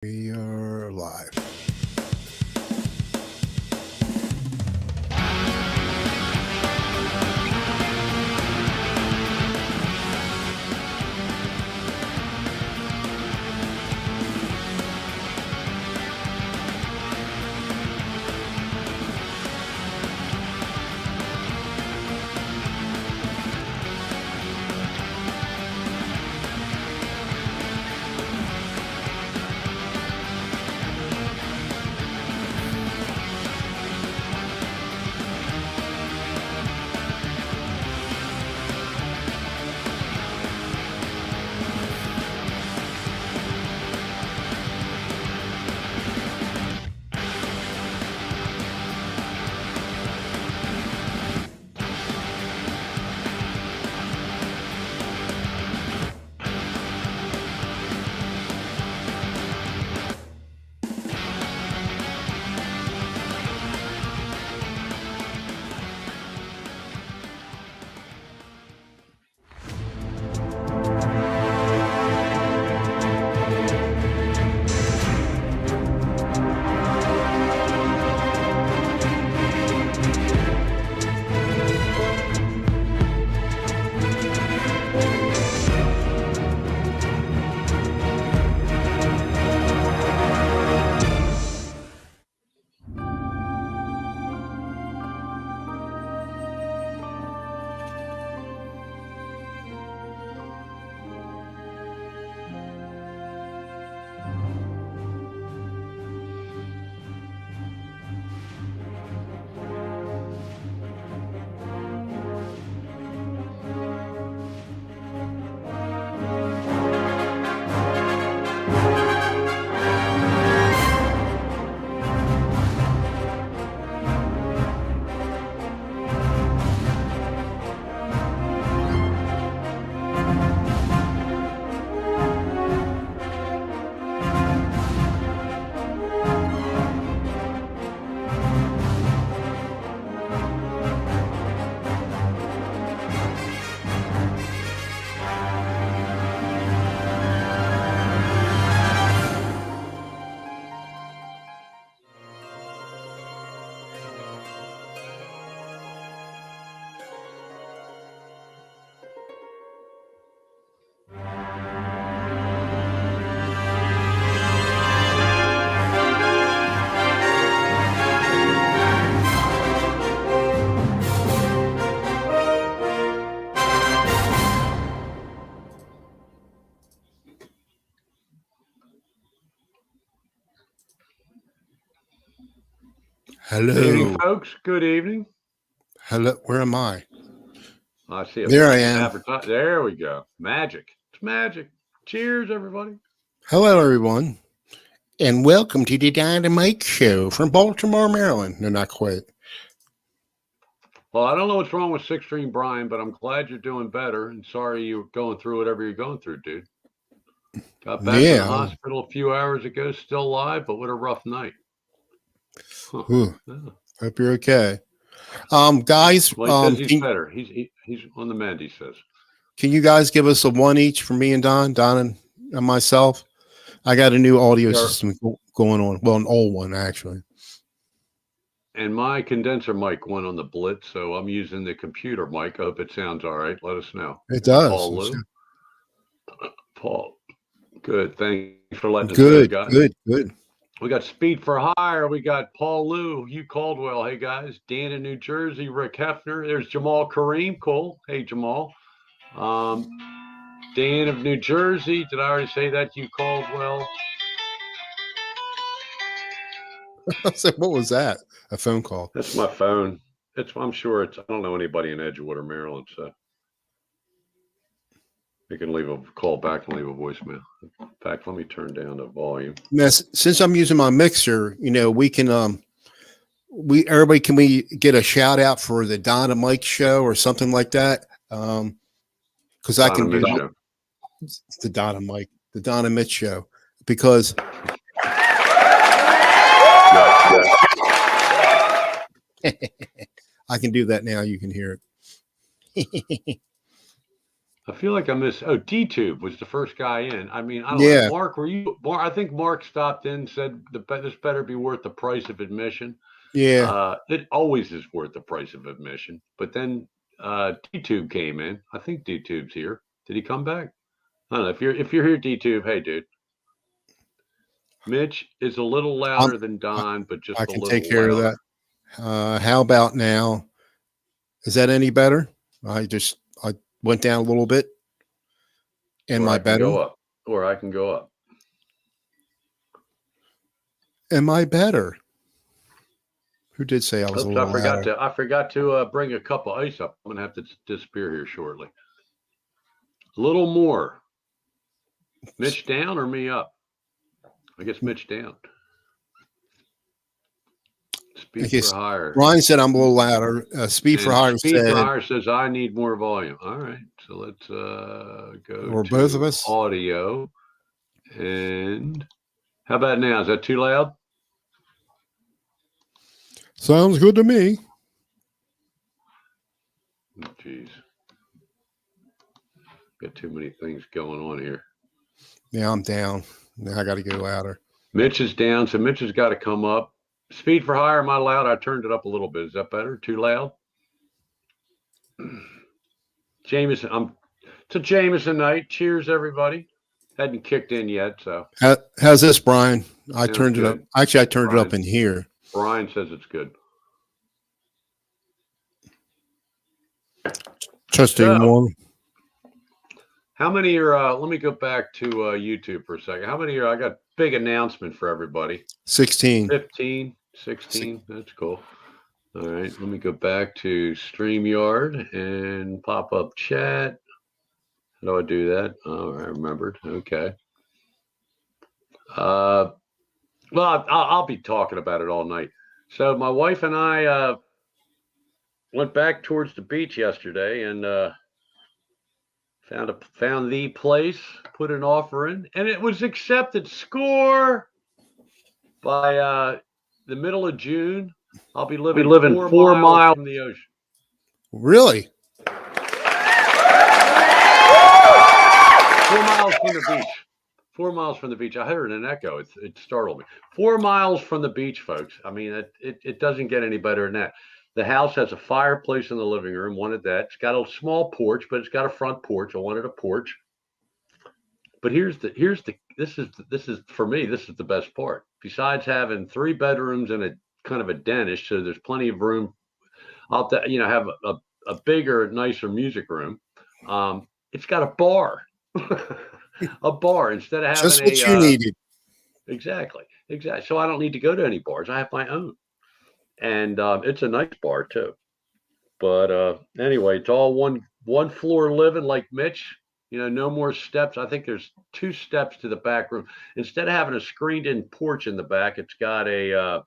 We are live. Good evening, Hello. folks. Good evening. Hello. Where am I? I see a There I am. There we go. Magic. It's magic. Cheers, everybody. Hello, everyone. And welcome to the Dynamite Show from Baltimore, Maryland. No, not quite. Well, I don't know what's wrong with Six String Brian, but I'm glad you're doing better. And sorry you're going through whatever you're going through, dude. Got back from the Yeah. hospital a few hours ago, still alive, but what a rough night. Huh. Ooh, Yeah. hope you're okay. Guys, Well, he says he's better. He's on the mend, he says. can you guys give us a one each for me and Don and myself? I got a new audio system going on. Well, an old one, actually. And my condenser mic went on the blitz, so I'm using the computer mic. I hope it sounds all right. Let us know. It does. Paul Lou. Paul, good. Thanks for letting us know, Good, guys. good. We got Speed for Hire. We got Paul Lou, Hugh Caldwell. Hey, guys. Dan in New Jersey. Rick Hefner. There's Jamal Kareem. Cool. Hey, Jamal. Dan of New Jersey. Did I already say that? Hugh Caldwell. So what was that? A phone call? That's my phone. I'm sure I don't know anybody in Edgewater, Maryland, so you can leave a call back and leave a voicemail. In fact, let me turn down the volume. Yes, since I'm using my mixer, we can can we get a shout out for the Don and Mike show or something like that? Because I can do the Don and Mike, the Don and Mitch show, because I can do that now. You can hear it. I feel like I missed. Oh, D-Tube was the first guy in. I mean, I don't know. Yeah, Mark, were you? I think Mark stopped in, said this better be worth the price of admission. yeah. It always is worth the price of admission. But then D-Tube came in. I think D-Tube's here. Did he come back? I don't know. If you're here, D-Tube, hey, dude. Mitch is a little louder than I, Don, but I just a can take little care of louder. that. How about now? Is that any better? I went down a little bit. Am I better? Go up, or I can go up. Am I better? Who did say I was a little louder? I forgot to bring a cup of ice up. I'm gonna have to disappear here shortly. A little more. Mitch down or me up? I guess Mitch down. Speed for hire. Brian said I'm a little louder. Speed for hire says I need more volume. All right, so let's go. Or both of us. Audio. And how about now? Is that too loud? Sounds good to me. Jeez. Got too many things going on here. Yeah, I'm down. Now I got to go louder. Mitch is down, so Mitch has got to come up. Speed for hire, am I loud? I turned it up a little bit. Is that better? Too loud? Jameson, it's a Jameson night. Cheers, everybody. Hadn't kicked in yet, so. How's this, Brian? I turned it up. Actually, I turned it up in here. Brian says it's good. Testing one. How many are, let me go back to YouTube for a second. How many are, I got big announcement for everybody. 16. 15, 16. That's cool. All right. Let me go back to StreamYard and pop up chat. How do I do that? Oh, I remembered. Okay. Well, I'll be talking about it all night. So my wife and I went back towards the beach yesterday and found the place, put an offer in, and it was accepted. Score! By the middle of June, I'll be living 4 miles from the ocean. Really? 4 miles from the beach. 4 miles from the beach. I heard an echo. It startled me. 4 miles from the beach, folks. I mean, it doesn't get any better than that. The house has a fireplace in the living room. Wanted that. It's got a small porch, but it's got a front porch. I wanted a porch. But this is for me, this is the best part. Besides having 3 bedrooms and a kind of a denish, so there's plenty of room. I'll have a bigger, nicer music room. It's got a bar. A bar instead of having just what you needed. Exactly. So I don't need to go to any bars. I have my own, and it's a nice bar too. But anyway, it's all one floor living like Mitch. No more steps. I think there's 2 steps to the back room. Instead of having a screened-in porch in the back, it's got a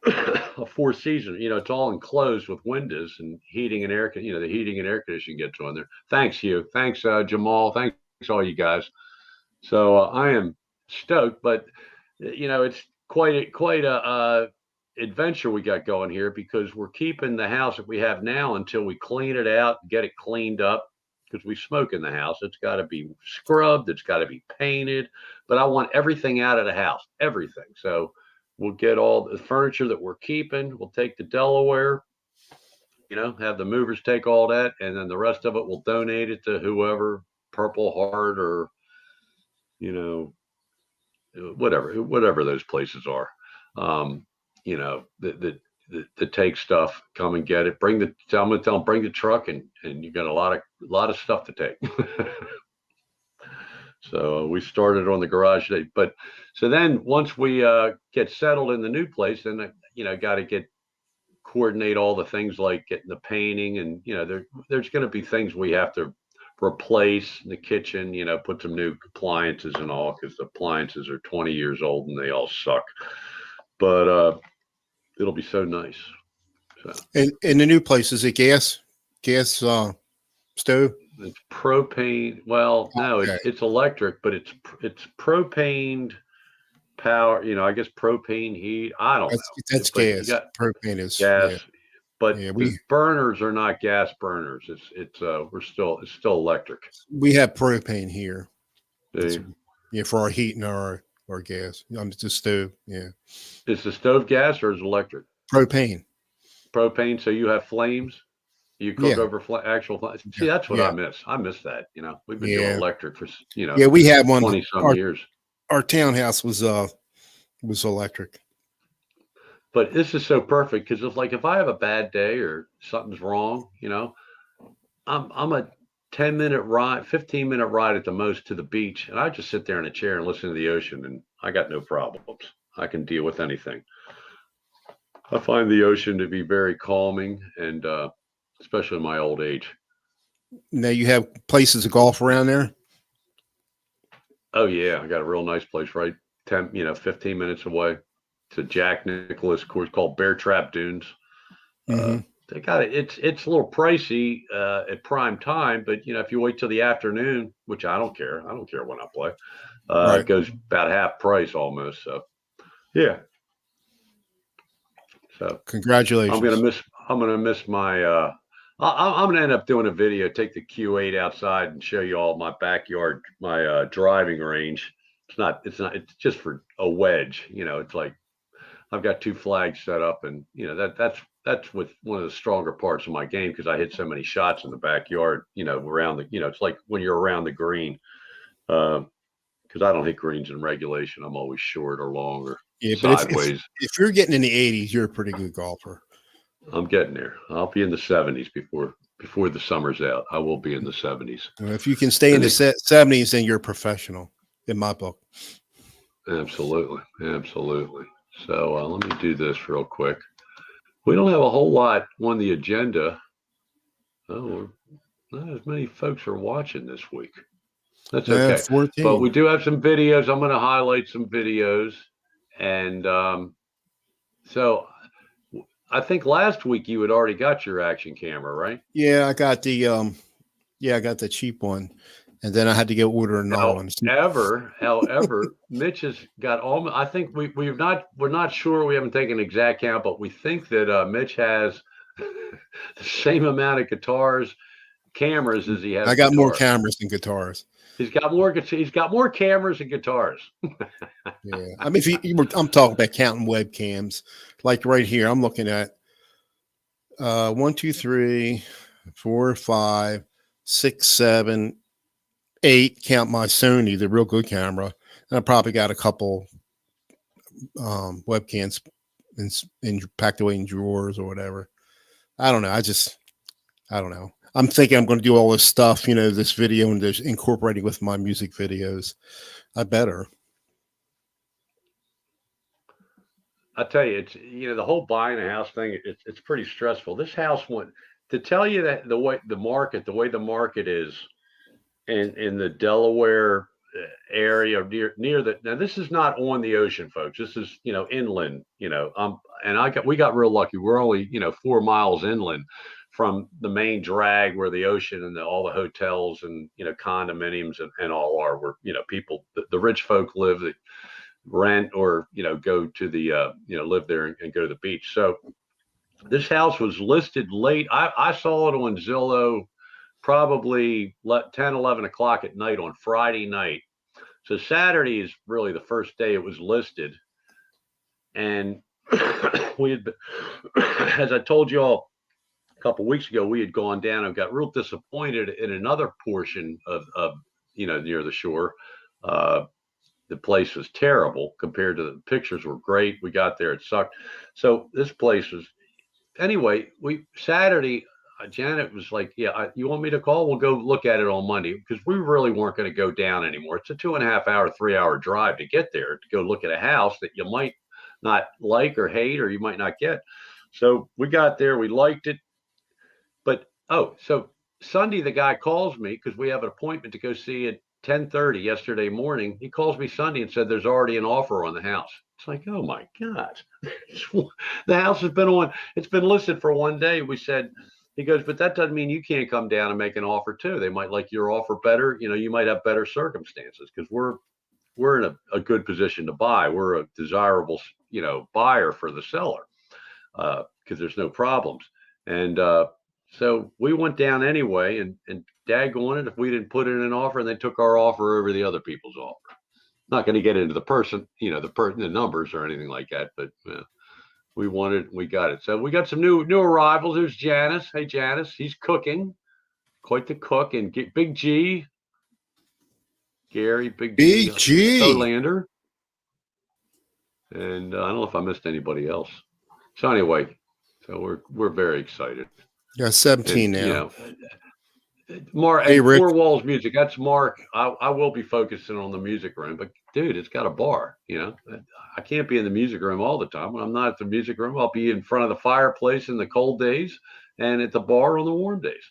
4-season. It's all enclosed with windows and heating and air. The heating and air conditioning gets on there. Thanks, Hugh. Thanks, Jamal. Thanks all you guys. So I am stoked, but it's quite a adventure we got going here because we're keeping the house that we have now until we clean it out, get it cleaned up. Because we smoke in the house. It's got to be scrubbed. It's got to be painted. But I want everything out of the house, everything. So we'll get all the furniture that we're keeping. We'll take to Delaware, have the movers take all that. And then the rest of it, we'll donate it to whoever, Purple Heart or, whatever those places are. The take stuff, come and get it. I'm gonna tell them bring the truck, and you got a lot of stuff to take. So we started on the garage day, but so then once we get settled in the new place, then got to coordinate all the things like getting the painting, and there's going to be things we have to replace in the kitchen. Put some new appliances and all because the appliances are 20 years old and they all suck. But it'll be so nice. So. And in the new place, is it gas stove? It's propane. Well, no, okay. It's electric, but it's propane power. I guess propane heat. I don't know. That's gas. Propane is gas. Yeah. but Yeah, the burners are not gas burners. It's still electric. we have propane here. See? Yeah, for our heat and our gas. It's a stove. Yeah. Is the stove gas or is it electric? Propane. Propane. So you have flames. You cook Yeah. over actual flames. See, Yeah. that's what I Yeah. miss. I miss that. We've been doing Yeah. electric for Yeah, we had one. 20 some years. Our townhouse was electric. But this is so perfect because if I have a bad day or something's wrong, I'm a 10-minute ride, 15-minute ride at the most to the beach, and I just sit there in a chair and listen to the ocean, and I got no problems. I can deal with anything. I find the ocean to be very calming, and especially in my old age. Now you have places to golf around there. Oh yeah, I got a real nice place right 15 minutes away. It's a Jack Nicklaus course called Bear Trap Dunes. They got it. It's a little pricey at prime time, but if you wait till the afternoon, which I don't care. I don't care when I play. It goes about half price almost. So yeah. So congratulations. I'm gonna miss my. I'm gonna end up doing a video. Take the Q8 outside and show you all my backyard, my driving range. It's not. It's just for a wedge. It's like I've got 2 flags set up, and that's with one of the stronger parts of my game because I hit so many shots in the backyard. Around the. It's like when you're around the green. Because I don't hit greens in regulation. I'm always short or long or sideways. But if you're getting in the 80s, you're a pretty good golfer. I'm getting there. I'll be in the 70s before the summer's out. I will be in the 70s. Well, if you can stay in the 70s, then you're a professional in my book. Absolutely. So let me do this real quick. We don't have a whole lot on the agenda. Oh, not as many folks are watching this week. That's okay. 14. But we do have some videos. I'm going to highlight some videos. And so I think last week you had already got your action camera, right? Yeah, I got the cheap one. And then I had to go order another one. However, Mitch has got all. I think we're not sure. We haven't taken an exact count, but we think that Mitch has the same amount of cameras as he has. I got more cameras than guitars. He's got more cameras and guitars. Yeah, I mean, I'm talking about counting webcams. Like right here, I'm looking at 1, 2, 3, 4, 5, 6, 7, 8. Count my Sony, the real good camera, and I probably got a couple webcams packed away in drawers or whatever. I don't know. I don't know. I'm thinking I'm going to do all this stuff, this video and just incorporating with my music videos. I better. I tell you, it's the whole buying a house thing. It's pretty stressful. This house went to tell you that the way the market is in the Delaware area near the. Now this is not on the ocean, folks. This is inland. And we got real lucky. We're only 4 miles inland from the main drag where the ocean and all the hotels and condominiums and all are where people the rich folk live that rent or go to the live there and go to the beach. So this house was listed late. I saw it on Zillow probably 10, 11 o'clock at night on Friday night. So Saturday is really the first day it was listed. And we had been, as I told you all a couple of weeks ago, we had gone down and got real disappointed in another portion of near the shore. The place was terrible compared to the pictures were great. We got there, it sucked. So this place was anyway. Saturday, Janet was like, "Yeah, you want me to call? We'll go look at it on Monday," because we really weren't going to go down anymore. It's a 2.5 hour, 3 hour drive to get there to go look at a house that you might not like or hate or you might not get. So we got there, we liked it. But so Sunday the guy calls me because we have an appointment to go see at 10:30 yesterday morning. He calls me Sunday and said there's already an offer on the house. It's like, oh my God. The house has it's been listed for 1 day. We said, he goes, but that doesn't mean you can't come down and make an offer too. They might like your offer better. You might have better circumstances because we're in a good position to buy. We're a desirable, buyer for the seller because there's no problems. And so we went down anyway, and daggone it if we didn't put in an offer, and they took our offer over the other people's offer. Not going to get into the person, the numbers or anything like that, but we wanted, we got it. So we got some new arrivals. There's Janice. Hey, Janice, he's cooking, quite the cook, and Big G, Gary, Big G, Stolander, and I don't know if I missed anybody else. So anyway, so we're very excited. Yeah, 17 and, now. Mark, hey, Rick. Four Walls Music. That's Mark. I will be focusing on the music room, but dude, it's got a bar. I can't be in the music room all the time. When I'm not at the music room, I'll be in front of the fireplace in the cold days and at the bar on the warm days.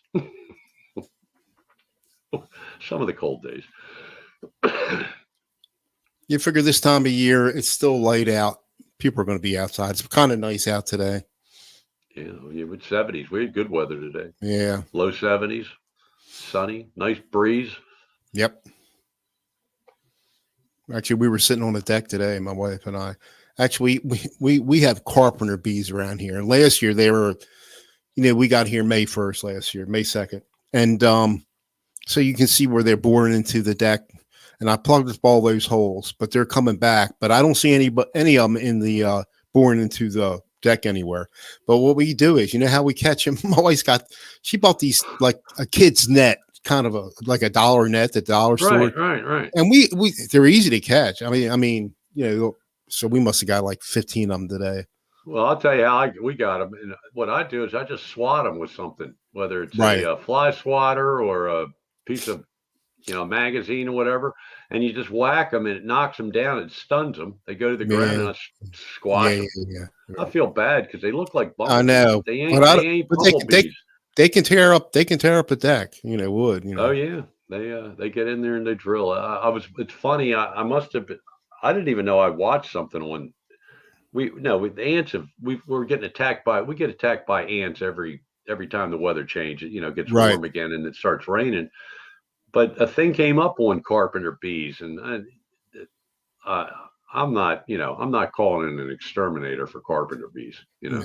Some of the cold days. You figure this time of year, it's still light out. People are going to be outside. It's kind of nice out today. Yeah, it's 70s. We had good weather today. Yeah. Low 70s. Sunny, nice breeze. Yep. Actually, we were sitting on the deck today, my wife and I. Actually, we have carpenter bees around here. And last year they were, we got here May 1st last year, May 2nd. And so you can see where they're boring into the deck. And I plugged up all those holes, but they're coming back. But I don't see any of them in the boring into the deck anywhere. But what we do is, how we catch them? My wife's she bought these like a kid's net, kind of like a dollar net at the dollar store. Right. And they're easy to catch. I mean, so we must have got like 15 of them today. Well, I'll tell you how we got them. And what I do is I just swat them with something, whether it's a fly swatter or a piece of, magazine or whatever, and you just whack them and it knocks them down. It stuns them. They go to the ground and I squash them. Yeah. I feel bad because they look like bumblebees. I know. They ain't bumblebees. They can tear up the deck, wood. Oh yeah. They get in there and they drill. It's funny. I must have been, I didn't even know I watched something on, with ants we get attacked by ants every time the weather changes, gets warm again and it starts raining. But a thing came up on carpenter bees, and I'm not calling it an exterminator for carpenter bees, Yeah.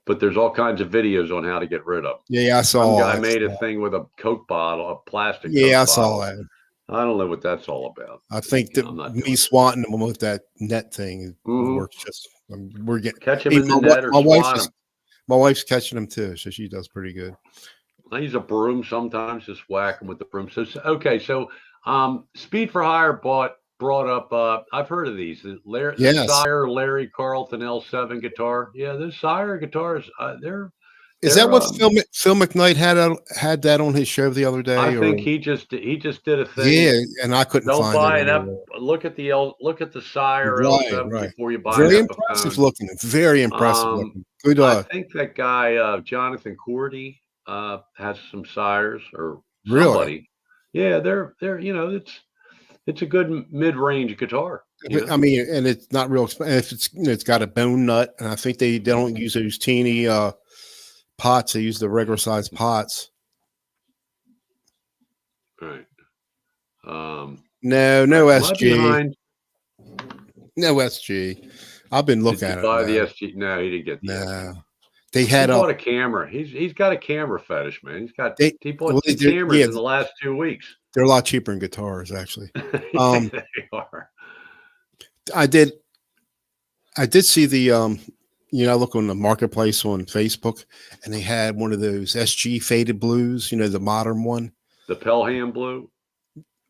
But there's all kinds of videos on how to get rid of them. Yeah, I saw. Some guy made a thing with a Coke bottle, a plastic. Yeah, I saw that. I don't know what that's all about. I think that me swatting them with that net thing works. Just we're getting catch him in the net or swat him. My wife's catching them too, so she does pretty good. I use a broom sometimes, just whack them with the broom. So Speed for Hire brought up. I've heard of these. The Sire Larry Carlton L7 guitar. Yeah, those Sire guitars. Is that what Phil McKnight had that on his show the other day? I think he just did a thing. Yeah, and I couldn't Don't find buy it. Look at the Sire L7 before you buy it. Very impressive looking. Very impressive looking. Good. I think that guy Jonathan Cordy has some Sires or somebody. Really? Yeah, they're it's a good mid-range guitar. I mean, and it's not real expensive. It's got a bone nut, and I think they don't use those teeny pots. They use the regular size pots. Right. No SG. No SG. I've been looking at it. Buy the SG. No, he didn't get the SG. They had bought a camera. He's got a camera fetish, man. He bought 2 cameras in the last 2 weeks. They're a lot cheaper than guitars, actually. They are. I did see the I look on the marketplace on Facebook, and they had one of those SG faded blues, the modern one. The Pelham blue.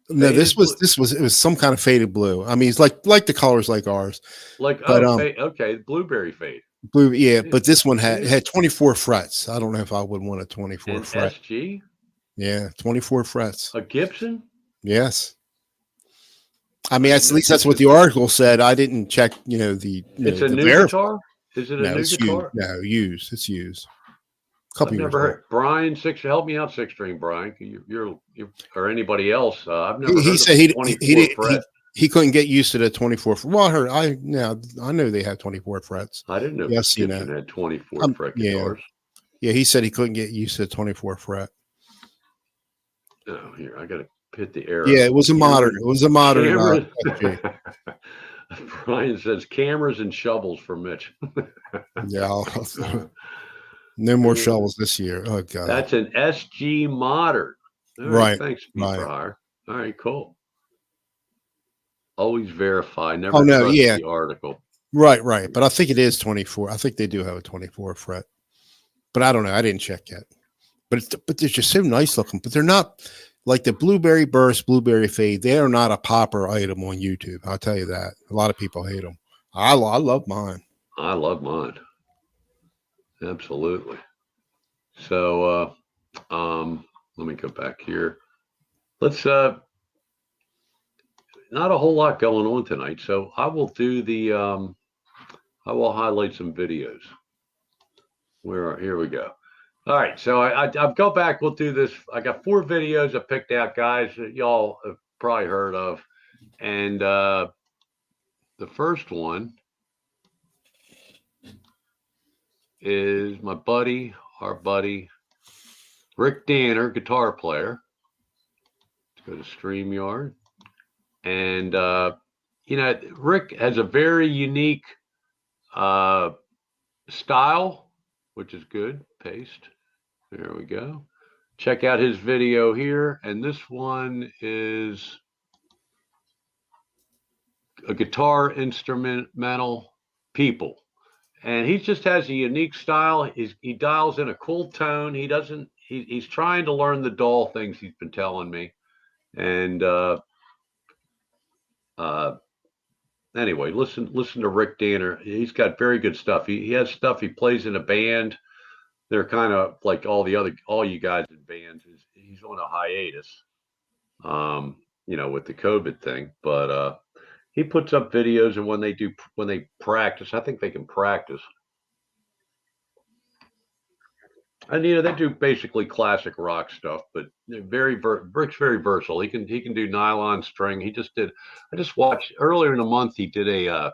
No, it was some kind of faded blue. I mean, it's like the colors like ours. Blueberry fade. Blue, yeah, but this one had 24 frets. I don't know if I would want a 24 fret. SG? Yeah, 24 frets. A Gibson? Yes. I mean, at least that's what the article said. I didn't check, it's a new guitar? Is it a new guitar? No, used. It's used. I've never heard Brian help me out, Six String Brian. You're or anybody else. I've never. He said he couldn't get used to the 24. Well, I know they have 24 frets. I didn't know. Yes, Gibson had 24 fret guitars. Yeah, he said he couldn't get used to the 24 fret. Oh, here I got to hit the arrow. Yeah, it was a modern. Brian says cameras and shovels for Mitch. Yeah. No more shovels this year. Oh God. That's an SG Modern. All right. Right. Thanks, Pete, for Right. hire. All right, cool. Always verify. Oh Never no. trust Yeah. the article. Right. Right. But I think it is 24. I think they do have a 24 fret. But I don't know. I didn't check yet. But they're just so nice looking. But they're not like the Blueberry Burst, Blueberry Fade. They are not a popper item on YouTube. I'll tell you that. A lot of people hate them. I love mine. I love mine. Absolutely. So let me go back here. Let's not a whole lot going on tonight. So I will do the I will highlight some videos. Here we go. All right, so I've go back. We'll do this. I got 4 videos I picked out, guys, that y'all have probably heard of, and the first one is our buddy Rick Danner, guitar player. Let's go to StreamYard, and Rick has a very unique style, which is good. Paste. There we go. Check out his video here. And this one is a guitar instrumental people. And he just has a unique style. He dials in a cool tone. He's trying to learn the dull things he's been telling me. And anyway, listen to Rick Danner. He's got very good stuff. He has stuff. He plays in a band. They're kind of like all you guys in bands. He's on a hiatus, with the COVID thing. But he puts up videos, and when they practice, I think they can practice. And they do basically classic rock stuff, but Rick's very versatile. He can do nylon string. I just watched earlier in the month. He did a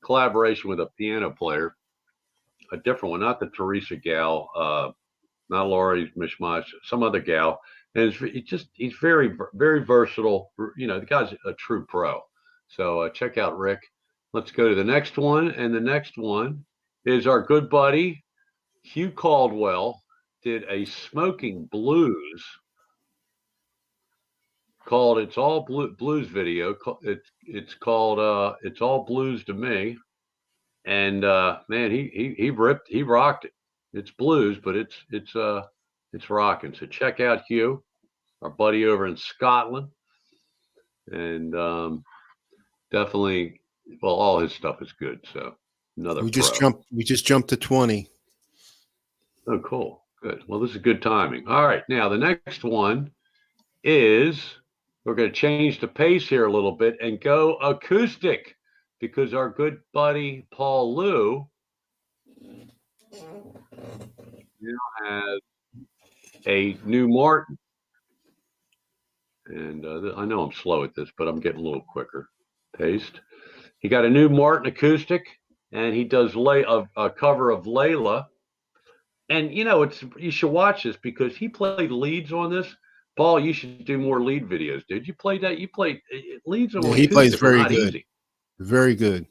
collaboration with a piano player, a different one, not the Teresa gal, not Laurie Mishmash, some other gal. And he's very, very versatile. The guy's a true pro. So check out Rick. Let's go to the next one. And the next one is our good buddy, Hugh Caldwell, did a smoking blues called It's All Blues video. It's called It's All Blues to Me. And man, he rocked it. It's blues, but it's rocking. So check out Hugh, our buddy over in Scotland, and definitely, well, all his stuff is good. So another We pro. just jumped to 20. Oh, cool, good. Well, this is good timing. All right, now the next one is we're going to change the pace here a little bit and go acoustic because our good buddy Paul Liu has a new Martin. And I know I'm slow at this, but I'm getting a little quicker. Paste. He got a new Martin acoustic, and he does a cover of Layla. And you should watch this because he played leads on this. Paul, you should do more lead videos, dude. You played that. You played leads on He plays acoustic are very not good. easy. Very good.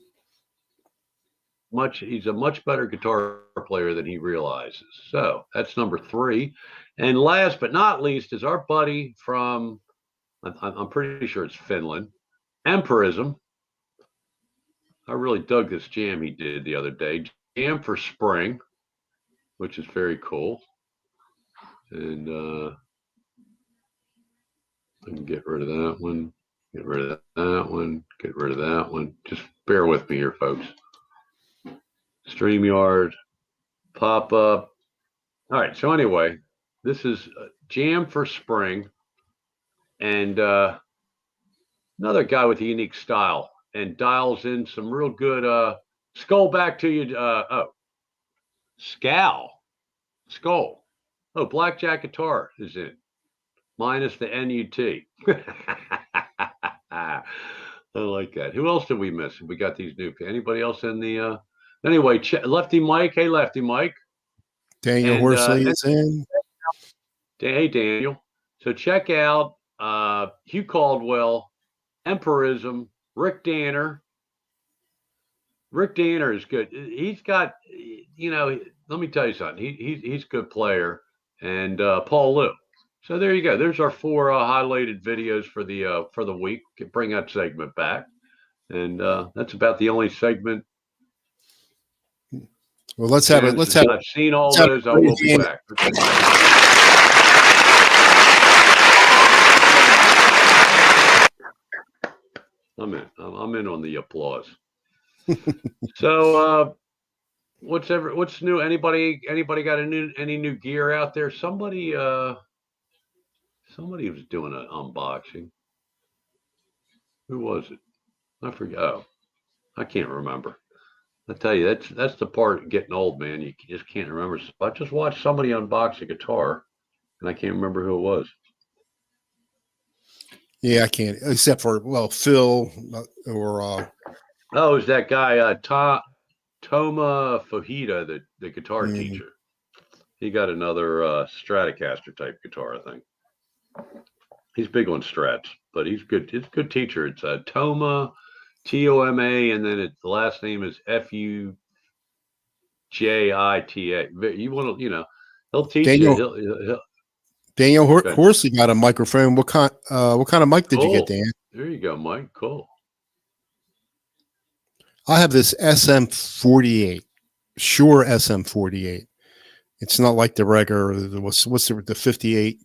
He's a much better guitar player than he realizes. So that's number 3. And last but not least is our buddy from, I'm pretty sure it's Finland, Empirism. I really dug this jam he did the other day. Jam for Spring, which is very cool. And I can get rid of that one, get rid of that one, get rid of that one. Just bear with me here, folks. StreamYard, pop up. All right, so anyway, this is Jam for Spring. And another guy with a unique style and dials in some real good skull back to you. Skull. Oh, Blackjack Guitar is in, minus the NUT. I like that. Who else did we miss? We got these new. Anybody else in the? Anyway, Lefty Mike. Hey, Lefty Mike. Daniel Horsley is in. Hey, Daniel. So check out Hugh Caldwell, Empirism, Rick Danner. Rick Danner is good. He's got, let me tell you something. He's a good player, and Paul Lou. So there you go. There's our four highlighted videos for the week. Bring that segment back, and that's about the only segment. Well, let's have it. I've seen all those. I will be back. I'm in on the applause. So what's new? Anybody got any new gear out there? Somebody was doing an unboxing. Who was it? I forget. Oh, I can't remember. I tell you, that's the part of getting old, man. You just can't remember. I just watched somebody unbox a guitar, and I can't remember who it was. Yeah, I can't, except for Phil or oh, it was that guy Toma Fajita, the guitar teacher. He got another Stratocaster type guitar, I think. He's big on strats, but he's good. He's a good teacher. It's Toma, Toma, and then the last name is Fujita. You want to, he'll teach you. Daniel Horsley got a microphone. What kind of mic did you get, Dan? There you go, Mike. Cool. I have this SM48, Shure SM48. It's not like the regular. What's the 58?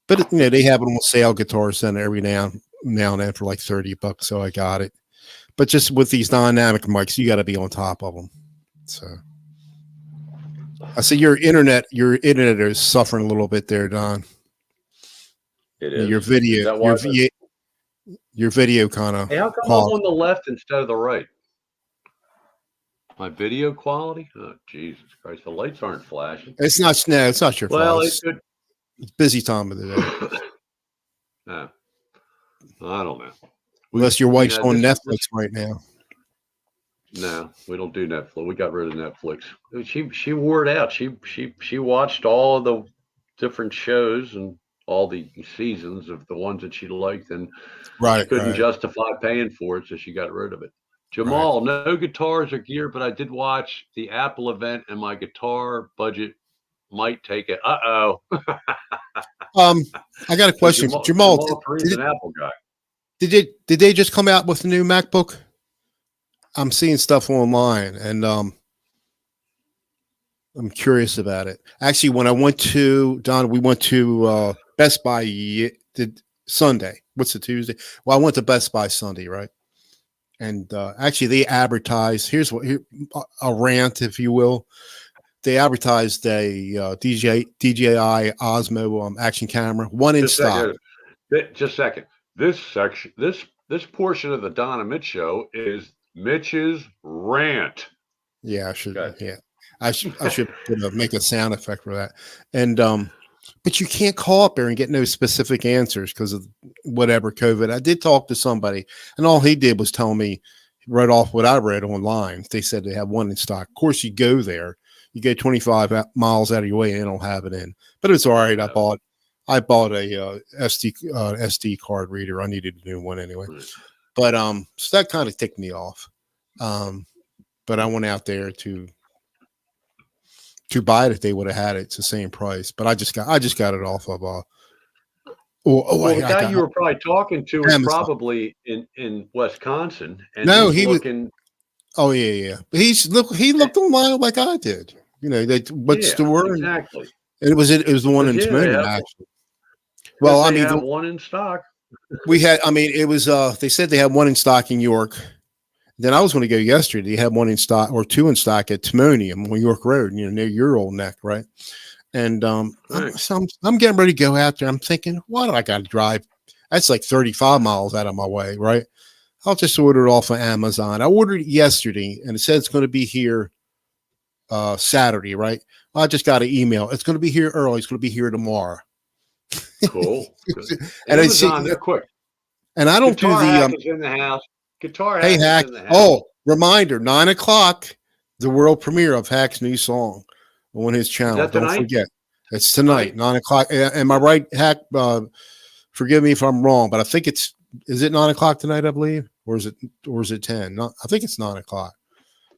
But they have them on sale Guitar Center every now and then for like $30, so I got it. But just with these dynamic mics, you got to be on top of them. So I see your internet is suffering a little bit there, Don. It is. Your video kind of. Hey, how come I'm on the left instead of the right? My video quality? Oh, Jesus Christ! The lights aren't flashing. It's not your fault. Well, it's good. It's busy time of the day. I don't know. Unless your wife's on Netflix right now. No, we don't do Netflix. We got rid of Netflix. She wore it out. She watched all of the different shows and all the seasons of the ones that she liked, and couldn't justify paying for it, so she got rid of it. Jamal, no guitars or gear, but I did watch the Apple event, and my guitar budget might take it. I got a question. Jamal he's an Apple guy. Did they just come out with a new MacBook? I'm seeing stuff online, and I'm curious about it. Actually, when I went to we went to Best Buy Sunday. What's the Tuesday? Well, I went to Best Buy Sunday, right? And actually, they advertised. Here's a rant, if you will. They advertised a DJI Osmo action camera, one in stock. Just a second. This portion of the Don and Mitch show is Mitch's rant. Yeah, I should. Yeah, I should make a sound effect for that. And but you can't call up there and get no specific answers because of whatever COVID. I did talk to somebody, and all he did was tell me right off what I read online. They said they have one in stock. Of course, you go there. You go 25 miles out of your way and they don't have it in, but it's all right. I bought a SD card reader. I needed a new one anyway, but so that kind of ticked me off. But I went out there to buy it if they would have had it. It's the same price, but I just got it off of the guy you were probably talking to was probably in Wisconsin. And no, he was. Oh yeah. He looked online like I did. What's the word? Exactly. It was the one in Timonium, actually. Well, I mean, have one in stock. We had. I mean, it was. They said they had one in stock in York. Then I was going to go yesterday. They had one in stock or two in stock at Timonium on York Road, near your old neck, right? And I'm getting ready to go out there. I'm thinking, why do I got to drive? That's like 35 miles out of my way, right? I'll just order it off of Amazon. I ordered it yesterday, and it said it's going to be here Saturday, right? I just got an email. It's going to be here early. It's going to be here tomorrow. Cool. And Amazon, they're quick. And I don't Guitar do the Hack is in the house. Guitar Hack Hack. Is in the house. Oh, reminder, 9:00, the world premiere of Hack's new song on his channel. Don't forget. It's tonight, 9:00. Am I right, Hack? Forgive me if I'm wrong, but I think is it 9:00 tonight, I believe? Or is it 10? I think it's 9:00.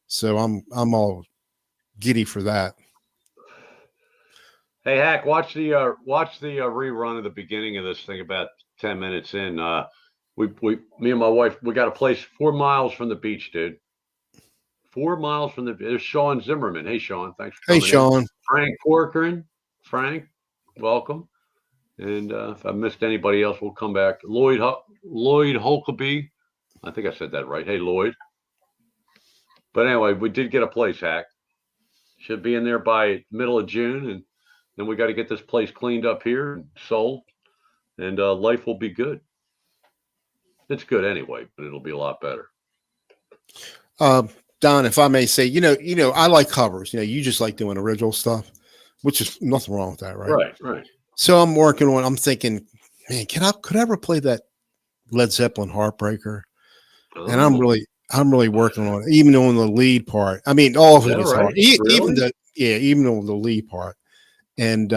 So I'm all giddy for that. Hey, Hack, watch the rerun of the beginning of this thing about 10 minutes in. Me and my wife, we got a place 4 miles from the beach, dude. 4 miles from the. There's Sean Zimmerman. Hey, Sean, thanks for Hey, coming in. Sean. Frank Corcoran, Frank, welcome. And if I missed anybody else, we'll come back. Lloyd Holkaby, I think I said that right. Hey, Lloyd. But anyway, we did get a place, Hack. Should be in there by middle of June, and then we got to get this place cleaned up here and sold, and life will be good. It's good anyway, but it'll be a lot better. Don, if I may say, I like covers. You just like doing original stuff, which is nothing wrong with that, right? Right. So I'm thinking, man, could I ever play that Led Zeppelin Heartbreaker? Oh. And I'm really working on it, even on the lead part. I mean, all of it is hard. Even on the lead part. And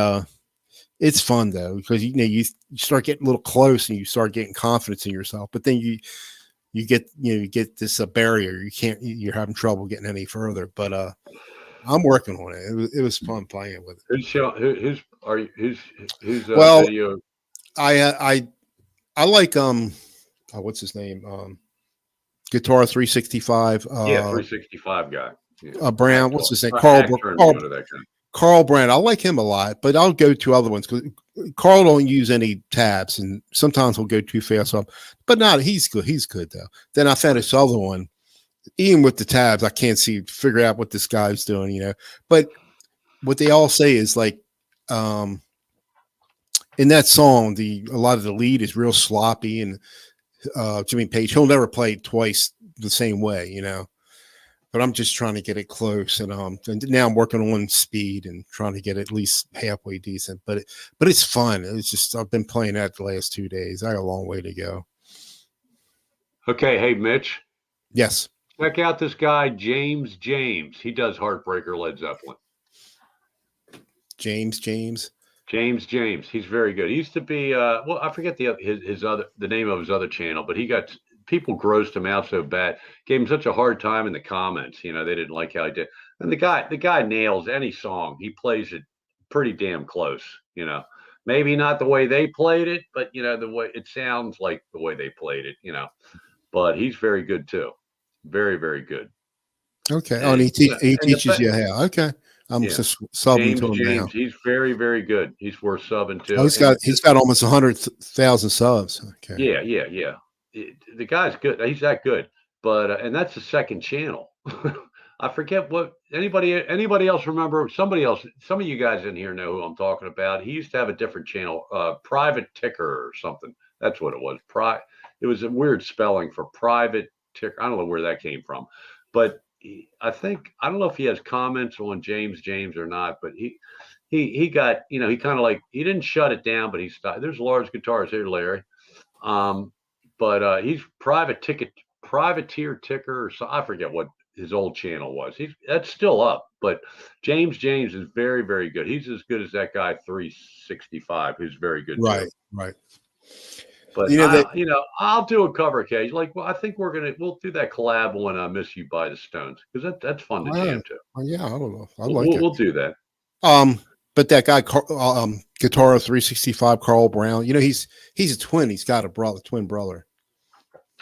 it's fun though, because you start getting a little close and you start getting confidence in yourself, but then you get this barrier. You're having trouble getting any further. But I'm working on it. It was fun playing with it. Who's well, video? I like what's his name? Guitar 365. 365 guy. Yeah. Brown. What's his name? Carl Brand. I like him a lot, but I'll go to other ones because Carl don't use any tabs, and sometimes he'll go too fast up. But not he's good. He's good though. Then I found this other one. Even with the tabs, I can't figure out what this guy's doing. But what they all say is like, in that song, a lot of the lead is real sloppy, and Jimmy Page, he'll never play it twice the same way, but I'm just trying to get it close. And now I'm working on speed and trying to get at least halfway decent, but it's fun. It's just, I've been playing that the last 2 days. I got a long way to go. Okay. Hey, Mitch. Yes. Check out this guy, James. He does Heartbreaker Led Zeppelin. James. He's very good. He used to be I forget the name of his other channel, but he got people grossed him out so bad, gave him such a hard time in the comments. They didn't like how he did. And the guy nails any song. He plays it pretty damn close. Maybe not the way they played it, but the way it sounds like the way they played it. But he's very good too. Very, very good. Okay. And he teaches you how. Okay. I'm just subbing to him James, now. he's very, very good. He's worth subbing to. Oh, he's got almost 100,000 subs. Okay. Yeah. The guy's good. He's that good. But and that's the second channel. I forget what anybody else remember. Some of you guys in here know who I'm talking about. He used to have a different channel, Private Ticker or something. That's what it was. It was a weird spelling for Private Ticker. I don't know where that came from, but I don't know if he has comments on James or not, but he got, he kind of like, he didn't shut it down, but he stopped. There's large guitars here, Larry. But he's Privateer Ticker, or so I forget what his old channel was. That's still up, but James is very, very good. He's as good as that guy 365, who's very good too. Right. But I'll do a cover cage. I think we'll do that collab on "I Miss You" by the Stones, because that's fun to jam to. Yeah, I don't know. We'll do that. But that guy, Guitar 365, Carl Brown. He's a twin. He's got a twin brother.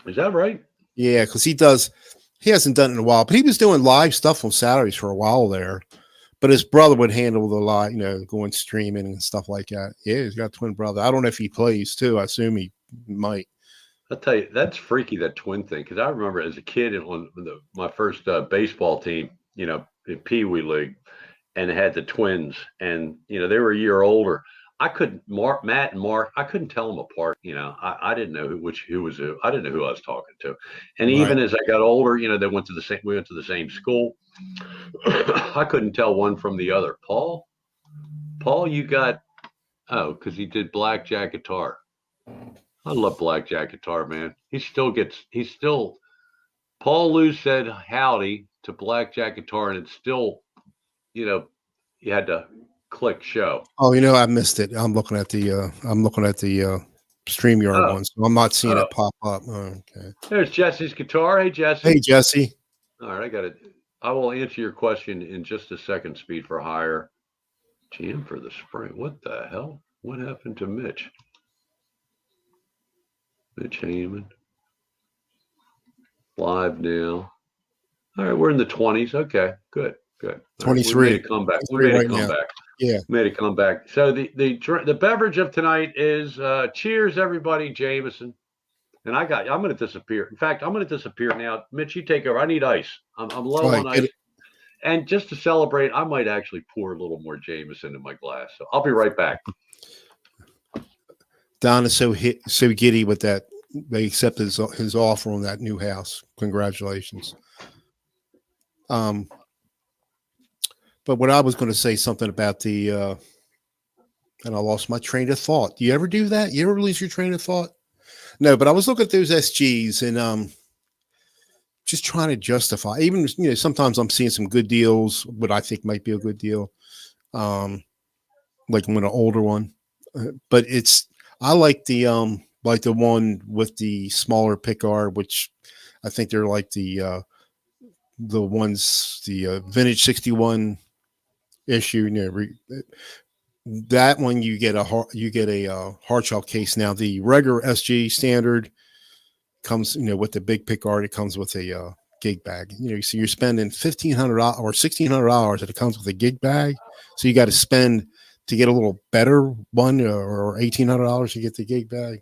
Is that right? Yeah, because he hasn't done it in a while, but he was doing live stuff on Saturdays for a while there. But his brother would handle the live, going streaming and stuff like that. Yeah, he's got a twin brother. I don't know if he plays too. I assume he might. I'll tell you, that's freaky, that twin thing. Because I remember as a kid on my first baseball team, in Pee Wee League, and it had the twins, and they were a year older. I couldn't Matt and Mark. I couldn't tell them apart. I didn't know who was who. I didn't know who I was talking to. And even as I got older, they went to the same. We went to the same school. I couldn't tell one from the other. Paul, you got because he did blackjack guitar. I love blackjack guitar, man. Paul Lou said howdy to blackjack guitar, and it's still, you had to click show. Oh, I missed it. I'm looking at the StreamYard one, so I'm not seeing it pop up. Okay. There's Jesse's guitar. Hey, Jesse. Hey, Jesse. All right, I got it. I will answer your question in just a second. Speed for Hire. Jam for the spring. What the hell? What happened to Mitch? Mitch Heyman. Live now. All right, we're in the 20s. Okay, good, good. All right, we made 23. a comeback. We 23 made a right now. comeback. Yeah. Made a comeback. So the beverage of tonight is cheers, everybody, Jameson. And I'm going to disappear. In fact, I'm going to disappear now. Mitch, you take over. I need ice. I'm All low right, on get ice. it. And just to celebrate, I might actually pour a little more Jameson in my glass. So I'll be right back. Don is so giddy with that. They accepted his offer on that new house. Congratulations. But what I was going to say something about the and I lost my train of thought. Do you ever do that? You ever lose your train of thought? No, but I was looking at those SGs and just trying to justify. Even sometimes I'm seeing some good deals, what I think might be a good deal. Like when an older one, but I like the one with the smaller pickguard, which I think they're like the ones the vintage 61 issue. That one you get a hard shell case. Now the regular SG standard comes with the big pickguard. It comes with a gig bag. So you're spending $1,500 or $1,600, and it comes with a gig bag. So you got to spend to get a little better one, or $1,800 to get the gig bag.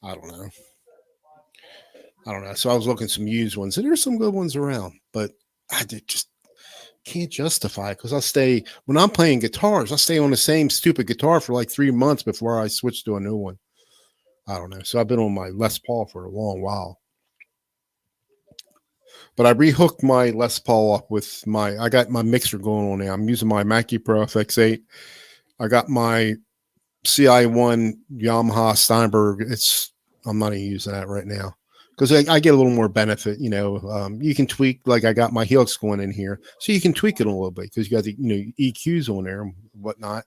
I don't know. So I was looking at some used ones, and there's some good ones around, but just can't justify it because when I'm playing guitars, I stay on the same stupid guitar for like 3 months before I switch to a new one. I don't know. So I've been on my Les Paul for a long while. But I rehooked my Les Paul up with I got my mixer going on now. I'm using my Mackie Pro FX8. I got my CI1 Yamaha Steinberg. I'm not even using that right now because I get a little more benefit. You can tweak, like I got my Helix going in here, so you can tweak it a little bit because you got the EQs on there and whatnot,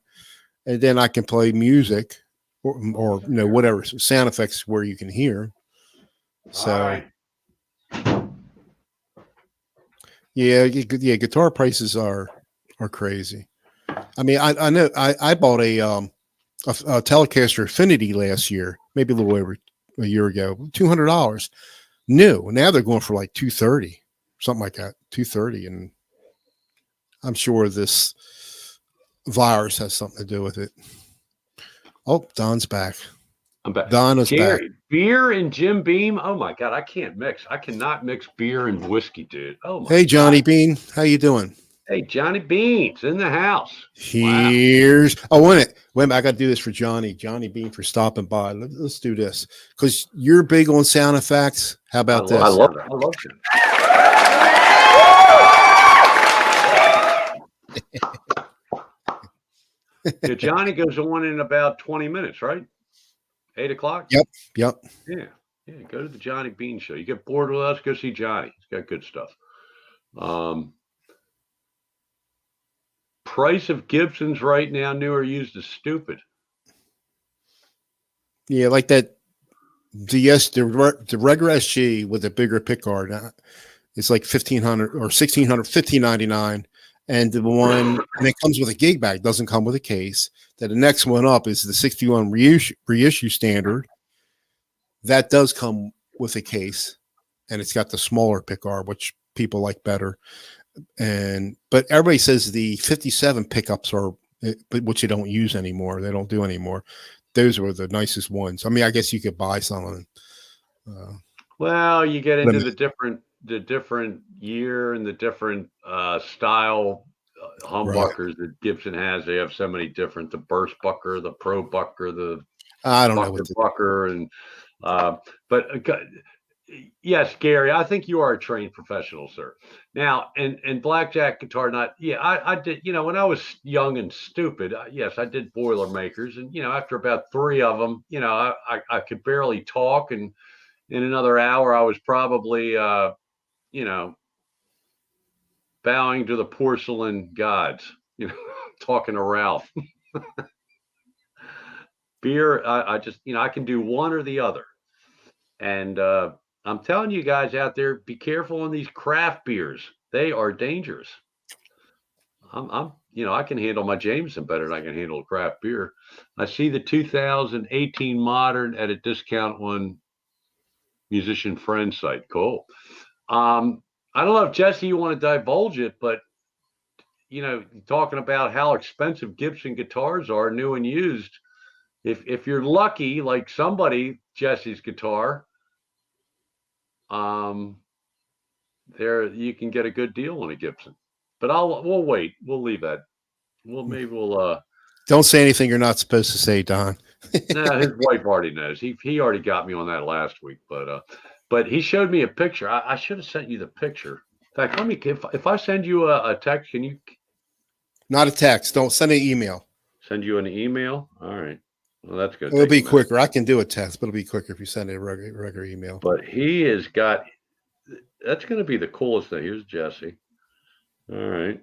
and then I can play music or whatever sound effects where you can hear. So. All right. Yeah, guitar prices are crazy. I mean, I know I bought a Telecaster Affinity last year, maybe a little over a year ago, $200 new. Now they're going for like $230, something like that, $230, and I'm sure this virus has something to do with it. Oh, Don's back. I'm back. Don is back. Beer and Jim Beam. Oh my God, I can't mix. I cannot mix beer and whiskey, dude. Oh my. Hey, Johnny God. Bean, how you doing? Hey, Johnny Beans in the house. Here's I want it. Wait a minute, I got to do this for Johnny Bean for stopping by. Let's do this because you're big on sound effects. How about this? I love it. I love it. Yeah, Johnny goes on in about 20 minutes, right? 8 o'clock. Yep. Yeah. Go to the Johnny Bean show. You get bored with us, go see Johnny. He's got good stuff. Price of Gibsons right now, new or used, is stupid. Yeah, like that. The regular SG with a bigger pickguard, it's like $1,500 or $1,600, $1,599, and the one and it comes with a gig bag. Doesn't come with a case. Then the next one up is the 61 reissue standard. That does come with a case, and it's got the smaller pickguard, which people like better. But everybody says the 57 pickups are, which they don't use anymore. They don't do anymore. Those were the nicest ones. I mean, I guess you could buy some of them. Well, you get into the different year and the different style humbuckers that Gibson has. They have so many different, the burst bucker, the pro bucker, the I don't know bucker, and but yes, Gary, I think you are a trained professional, sir. Now, and blackjack guitar, I did, when I was young and stupid, yes, I did Boilermakers. And, after about 3 of them, I could barely talk. And in another hour, I was probably, bowing to the porcelain gods, talking to Ralph. Beer, I just, I can do one or the other. And, I'm telling you guys out there, be careful on these craft beers. They are dangerous. I can handle my Jameson better than I can handle craft beer. I see the 2018 Modern at a discount on Musician Friend site. Cool. I don't know if Jesse, you want to divulge it, but talking about how expensive Gibson guitars are, new and used. If you're lucky, like somebody, Jesse's guitar, there you can get a good deal on a Gibson. But we'll wait. We'll leave that. Maybe we'll Don't say anything you're not supposed to say, Don. nah, his wife already knows. He already got me on that last week, but he showed me a picture. I should have sent you the picture. In fact, if I send you a text, can you Not a text. Don't send an email. send you an email? All right. Well, that's good. It'll be quicker. I can do a text, but it'll be quicker if you send a regular email. But he has got. That's going to be the coolest thing. Here's Jesse. All right.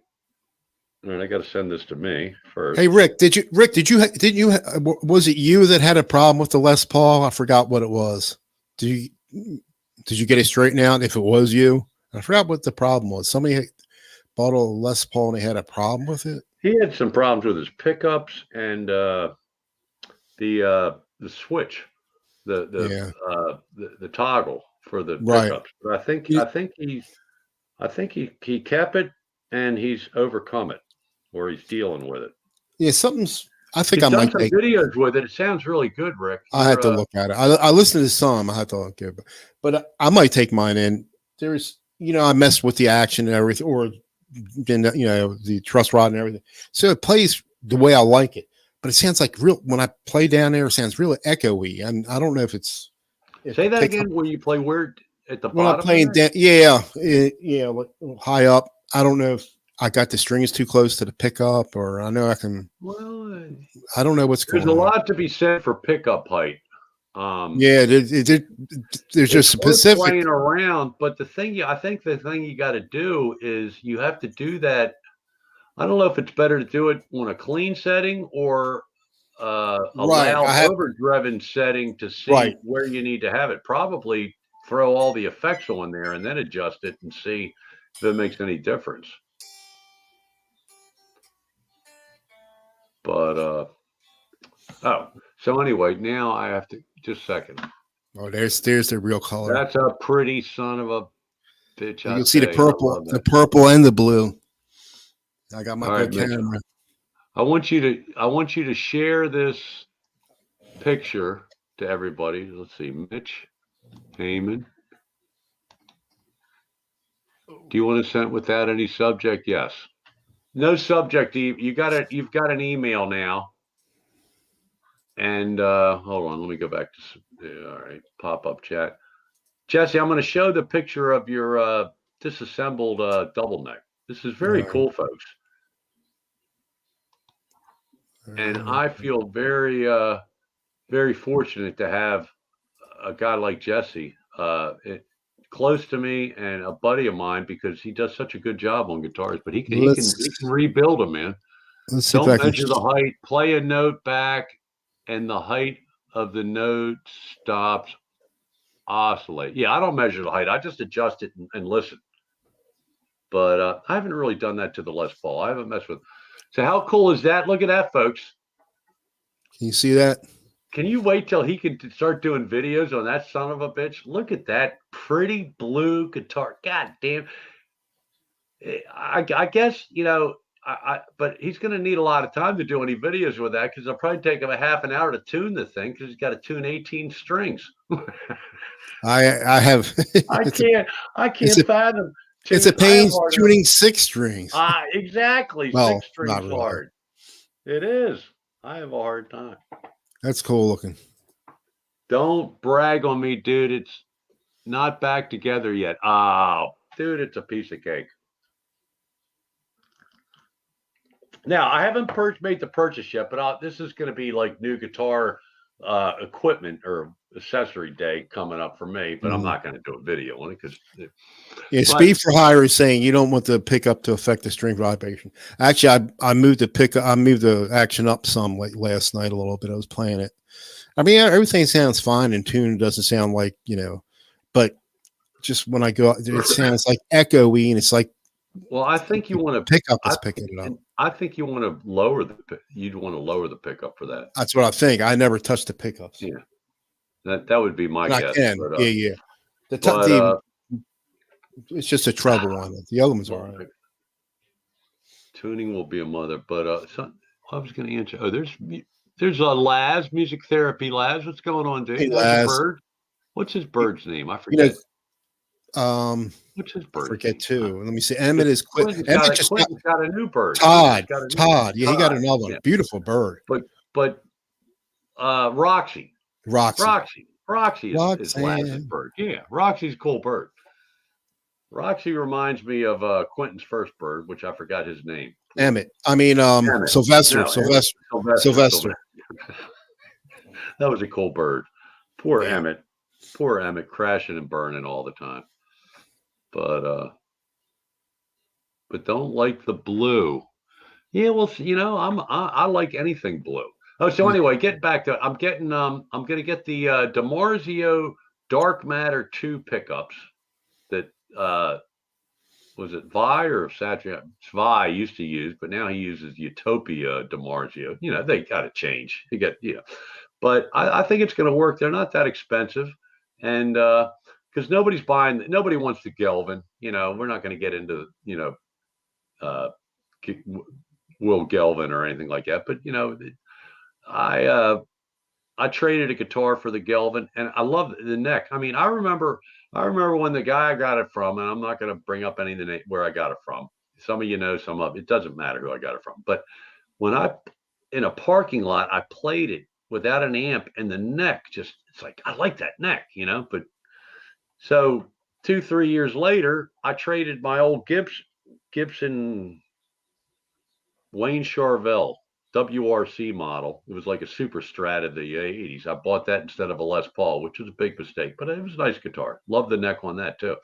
All right. I got to send this to me first. Hey, Rick, was it you that had a problem with the Les Paul? I forgot what it was. Did you get it straightened out? If it was you, I forgot what the problem was. Somebody bought a Les Paul and they had a problem with it. He had some problems with his pickups and the switch, the toggle for the pickups. But I think he kept it and he's overcome it, or he's dealing with it. Yeah, something's. I think he's I done might some videos with it. It sounds really good, Rick. I have to look at it. I listened to some. I have to look at it, but I might take mine in. There's, I messed with the action and everything, or the truss rod and everything. So it plays the way I like it, but it sounds like when I play down there, it sounds really echoey. And I don't know if it's. Say that again. When you play where at the bottom? When I'm playing down, high up. I don't know if I got the strings too close to the pickup, or I know I can. Well, I don't know what's going on. There's a lot to be said for pickup height. There's just specific playing around, but I think the thing you got to do is you have to do that. I don't know if it's better to do it on a clean setting or a loud overdriven setting to see where you need to have it. Probably throw all the effects on there and then adjust it and see if it makes any difference. But so anyway, now I have to just a second. Oh, there's the real color. That's a pretty son of a bitch. You can see the purple and the blue. I got my good camera. I want you to share this picture to everybody. Let's see, Mitch Heyman. Do you want to send without any subject? Yes. No subject. You've got an email now. And hold on, let me go back to all right, pop-up chat. Jesse, I'm going to show the picture of your disassembled double neck. This is very cool, folks. And I feel very, very fortunate to have a guy like Jesse close to me and a buddy of mine, because he does such a good job on guitars. But he can rebuild them, man. Don't measure the height. Play a note back, and the height of the note stops oscillate. Yeah, I don't measure the height. I just adjust it and listen. But I haven't really done that to the Les Paul. I haven't messed with. So how cool is that? Look at that, folks. Can you see that? Can you wait till he can start doing videos on that son of a bitch? Look at that pretty blue guitar. God damn. I guess, but he's going to need a lot of time to do any videos with that, because it'll probably take him a half an hour to tune the thing, because he's got to tune 18 strings. I have. I can't fathom. It's a pain tuning 6 strings. Exactly. Well, 6 strings really hard. It is. I have a hard time. That's cool looking. Don't brag on me, dude. It's not back together yet. Oh, dude, it's a piece of cake. Now, I haven't made the purchase yet, but this is going to be like new guitar equipment or accessory day coming up for me, but I'm not going to do a video on it because Speed for Hire is saying you don't want the pickup to affect the string vibration. Actually, I moved the action up some last night a little bit. I was playing it. I mean, everything sounds fine in tune. It doesn't sound like, but just when I go, it sounds like echoey, and it's like Well, I think you want to. Pickup is picking it up. I think you want to lower you'd want to lower the pickup for that. That's what I think. I never touched the pickups. Yeah, that would be my And I guess. can. But, Yeah. It's just a treble one. The other one's all right. Tuning will be a mother, but I was going to answer. Oh, there's a Laz, music therapy Laz. What's going on, dude? Hey, How's your Laz. bird? What's his bird's name? I forget. What's his bird? I forget too. Let me see. Emmett is Quentin's got a new bird. Todd. Yeah, he got another one. Yeah. Beautiful bird. But Roxy is Laz's bird. Yeah, Roxy's a cool bird. Roxy reminds me of Quentin's first bird, which I forgot his name. Emmett. I mean, Emmett. Sylvester. That was a cool bird. Poor Emmett. Poor Emmett, crashing and burning all the time. But don't like the blue. Yeah, well, I like anything blue. Oh, so anyway, get back to I'm gonna get the DiMarzio Dark Matter 2 pickups that was it Vi or Satriani? Vi used to use, but now he uses Utopia DiMarzio. They got to change. But I think it's going to work. They're not that expensive, and because nobody wants the Gelvin. We're not going to get into Will Gelvin or anything like that. But I traded a guitar for the Gelvin, and I love the neck. I mean, I remember when the guy I got it from, and I'm not going to bring up any of the name where I got it from. Some of you know, some of it doesn't matter who I got it from. But when in a parking lot, I played it without an amp, and the neck it's like, I like that neck, But so 2-3 years later, I traded my old Gibson Wayne Charvel WRC model. It was like a super strat of the 80s. I bought that instead of a Les Paul, which was a big mistake, but it was a nice guitar. Love the neck on that too.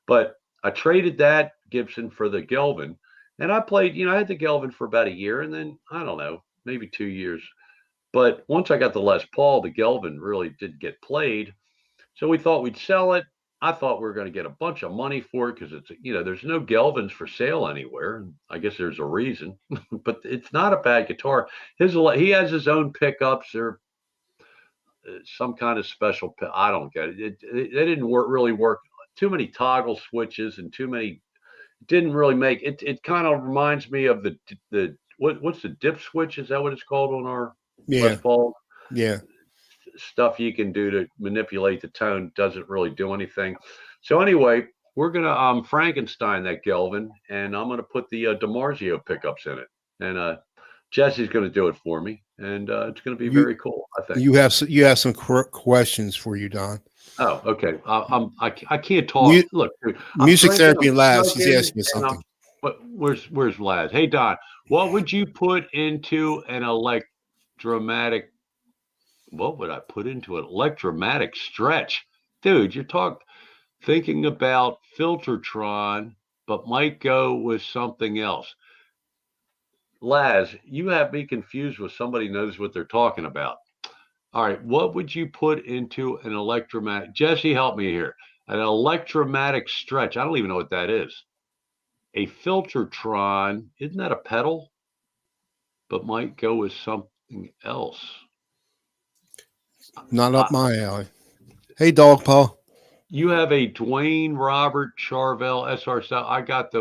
But I traded that Gibson for the Gelvin, and I played, I had the Gelvin for about a year, and then I don't know, maybe 2 years. But once I got the Les Paul, the Gelvin really did get played. So we thought we'd sell it. I thought we were going to get a bunch of money for it because it's, there's no Gelvins for sale anywhere. I guess there's a reason, but it's not a bad guitar. He has his own pickups or some kind of special. I don't get it. They didn't really work. Too many toggle switches and too many. Didn't really make it. It kind of reminds me of the what's the dip switch? Is that what it's called on our Les Paul? Yeah. Stuff you can do to manipulate the tone doesn't really do anything. So anyway, we're gonna Frankenstein that Gelvin, and I'm gonna put the DiMarzio pickups in it, and Jesse's gonna do it for me, and it's gonna be very cool. I think you have some questions for you, Don. Oh, okay. I can't talk. Look, music therapy and Laz. He's asking you something. But where's Laz? Hey Don, what would you put into an electromatic? What would I put into an electromatic stretch? Dude, you're thinking about Filtertron, but might go with something else. Laz, you have me confused with somebody who knows what they're talking about. All right, what would you put into an electromatic? Jesse, help me here. An electromatic stretch. I don't even know what that is. A Filtertron, isn't that a pedal? But might go with something else. Not up my alley. Hey, Dog Paw. You have a Dwayne Robert Charvel SR style. I got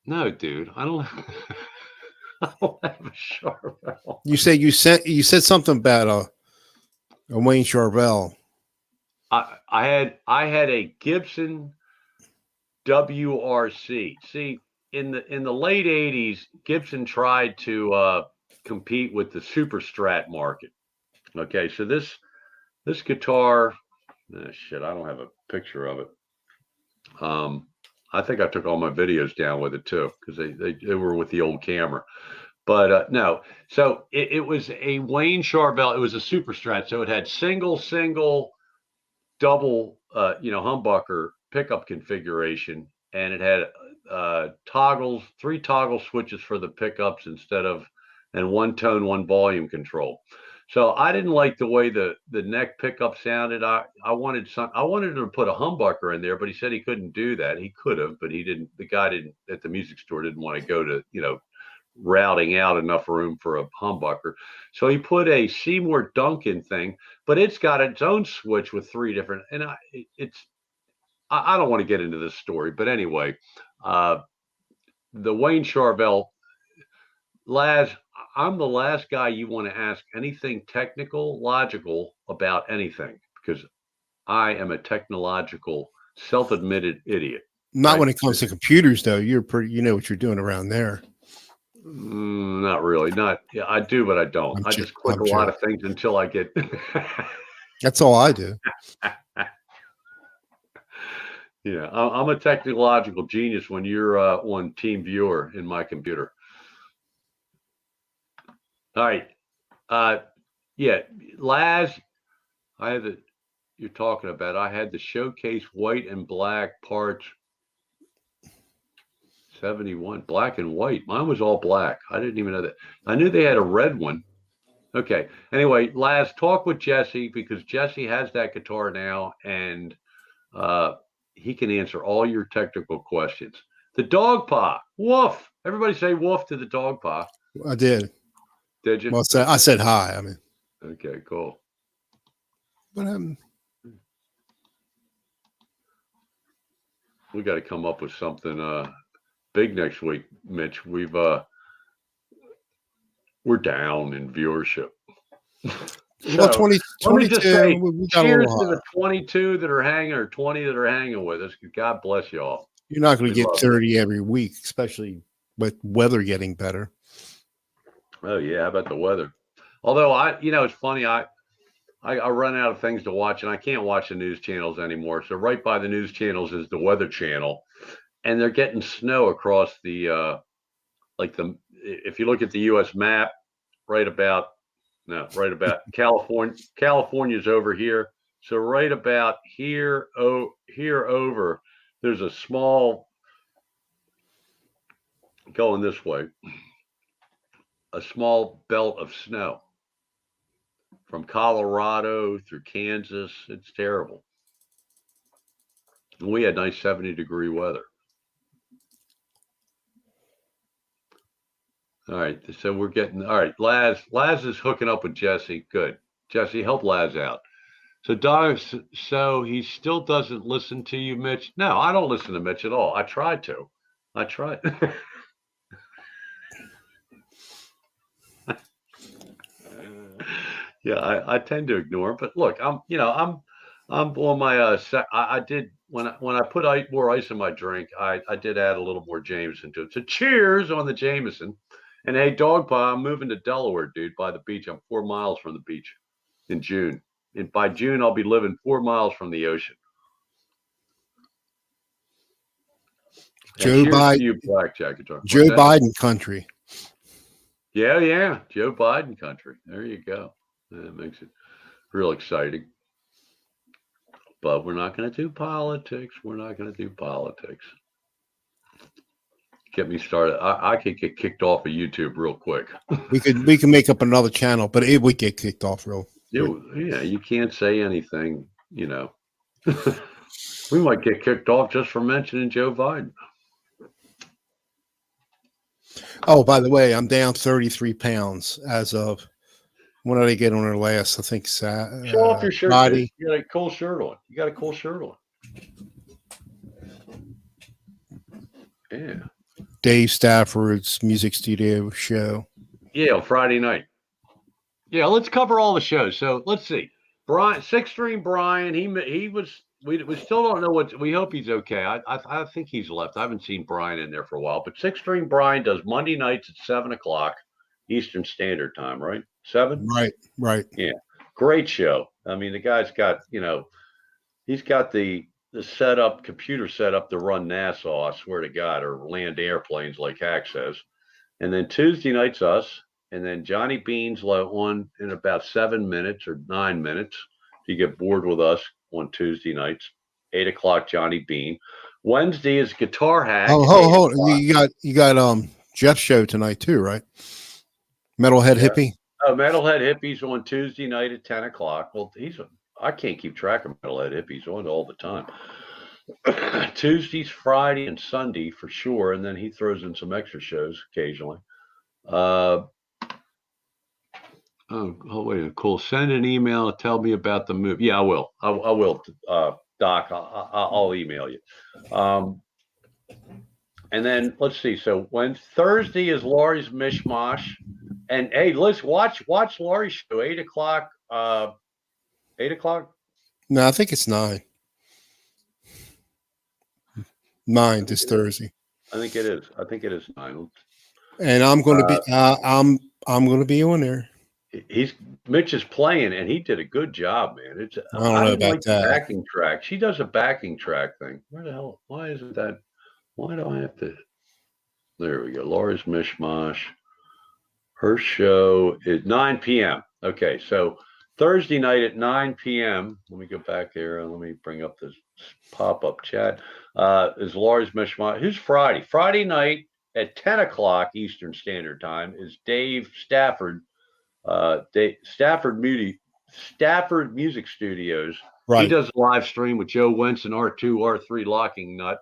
no, dude. I don't have a Charvel. You said something about a Wayne Charvel. I had a Gibson WRC. See, in the late 80s, Gibson tried to compete with the super strat market. Okay, so this guitar, shit, I don't have a picture of it. I think I took all my videos down with it too, because they were with the old camera. But no, so it was a Wayne Charvel. It was a super strat, so it had single, double, humbucker pickup configuration, and it had three toggle switches for the pickups and one tone, one volume control. So I didn't like the way the neck pickup sounded. I wanted him to put a humbucker in there, but he said he couldn't do that. He could have, but he didn't. The guy didn't at the music store didn't want to go to routing out enough room for a humbucker. So he put a Seymour Duncan thing, but it's got its own switch with 3 different. And I don't want to get into this story, but anyway, the Wayne Charvel, Laz, I'm the last guy you want to ask anything technical, logical about anything, because I am a technological, self-admitted idiot. Not right? When it comes to computers, though. You're pretty. You know what you're doing around there. Not really. Not. Yeah, I do, but I don't. I just click a lot of things until I get. That's all I do. Yeah, I'm a technological genius when you're on Team Viewer in my computer. All right. Yeah, Laz, you're talking about, I had the Showcase white and black parts 71, black and white. Mine was all black. I didn't even know that. I knew they had a red one. Okay. Anyway, Laz, talk with Jesse, because Jesse has that guitar now, and he can answer all your technical questions. The dog paw, woof. Everybody say woof to the dog paw. I did. Did you? Well, I said hi. I mean. Okay, cool. But we got to come up with something big next week, Mitch. We're down in viewership. Well, 20, let me just say, cheers to the 22 that are hanging, or 20 that are hanging with us. God bless y'all. You're not going to get 30 every week, especially with weather getting better. Oh yeah, how about the weather? Although it's funny, I run out of things to watch, and I can't watch the news channels anymore. So right by the news channels is the Weather Channel, and they're getting snow across the if you look at the U.S. map, right about California's over here. So right about here over, there's a small, going this way, a small belt of snow from Colorado through Kansas. It's terrible. And we had nice 70-degree weather. All right, so we're getting, all right, Laz is hooking up with Jesse. Good. Jesse, help Laz out. So, Doug, so he still doesn't listen to you, Mitch? No, I don't listen to Mitch at all. I tried to. Yeah, I tend to ignore him, but look, I'm on my I did, when I put more ice in my drink, I did add a little more Jameson to it. So cheers on the Jameson. And hey, dog paw, I'm moving to Delaware, dude, by the beach. I'm 4 miles from the beach in June. And by June, I'll be living 4 miles from the ocean. Joe Biden, you, Blackjack guitar. Joe Biden country. Yeah, Joe Biden country. There you go. That makes it real exciting. But we're not going to do politics. Get me started. I could get kicked off of YouTube real quick. We can make up another channel, but it would get kicked off real. Yeah, you can't say anything. We might get kicked off just for mentioning Joe Biden. Oh, by the way, I'm down 33 pounds as of, when did I get on our last? I think show off your shirt. Friday. You got a cool shirt on. Yeah. Dave Stafford's music studio show. Yeah, on Friday night. Yeah, let's cover all the shows. So let's see. Brian, 6-string Brian, he was. We still don't know what. We hope he's okay. I think he's left. I haven't seen Brian in there for a while. But 6-string Brian does Monday nights at 7:00 Eastern Standard Time, right? 7. Right. Yeah, great show. I mean, the guy's got he's got the computer setup to run NASA. I swear to God, or land airplanes like Hack says. And then Tuesday nights us, and then Johnny Bean's on in about 7 minutes or 9 minutes. If you get bored with us on Tuesday nights, 8:00 Johnny Bean. Wednesday is Guitar Hack. Oh, hold. You got Jeff's show tonight too, right? Metalhead Hippie. Metalhead Hippies on Tuesday night at 10 o'clock. Well, I can't keep track of Metalhead Hippies on all the time. Tuesdays, Friday, and Sunday for sure, and then he throws in some extra shows occasionally. Wait, cool. Send an email. Tell me about the movie. Yeah, I will. I will, Doc. I'll email you. And then let's see. So when Thursday is Laurie's Mishmash, and hey, let's watch Laurie's show 8 o'clock. 8 o'clock. No, I think it's 9. 9 this Thursday. I think it is. I think it is 9. And I'm going to be. I'm going to be on there. Mitch is playing, and he did a good job, man. I don't know about that. The backing track. She does a backing track thing. Where the hell? Why isn't that? Why do I have to? There we go. Laura's Mishmash. Her show is 9 p.m. Okay, so Thursday night at 9 p.m. Let me go back here and let me bring up this pop-up chat. Is Laura's Mishmash? Who's Friday? Friday night at 10 o'clock Eastern Standard Time is Dave Stafford. Stafford Music Studios. Right. He does a live stream with Joe Wentz and R2, R3 Locking Nut.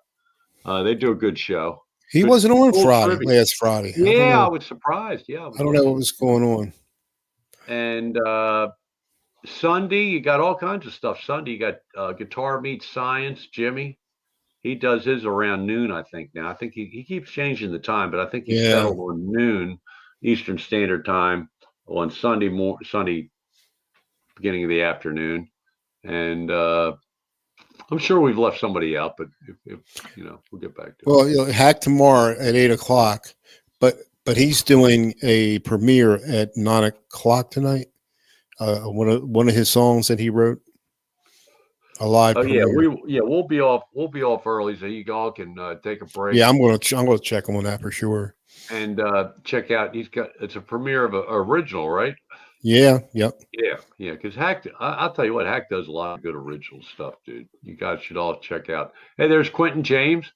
They do a good show. He wasn't on Friday, last Friday. Yeah, I was surprised. Yeah. I don't know what was going on. And Sunday, you got all kinds of stuff. Sunday, you got Guitar Meets Science, Jimmy. He does his around noon, I think, now. I think he keeps changing the time, but I think he's settled on noon Eastern Standard Time on Sunday beginning of the afternoon. And I'm sure we've left somebody out, but if we'll get back to it. Well, Hack tomorrow at 8 o'clock, but he's doing a premiere at 9 o'clock tonight. One of his songs that he wrote. A live premiere. We'll be off early, so you all can take a break. Yeah, I'm gonna check him on that for sure. And check out. It's a premiere of an original, right? Yeah. Yep. Yeah. Because Hack, I'll tell you what, Hack does a lot of good original stuff, dude. You guys should all check out. Hey, there's Quentin James.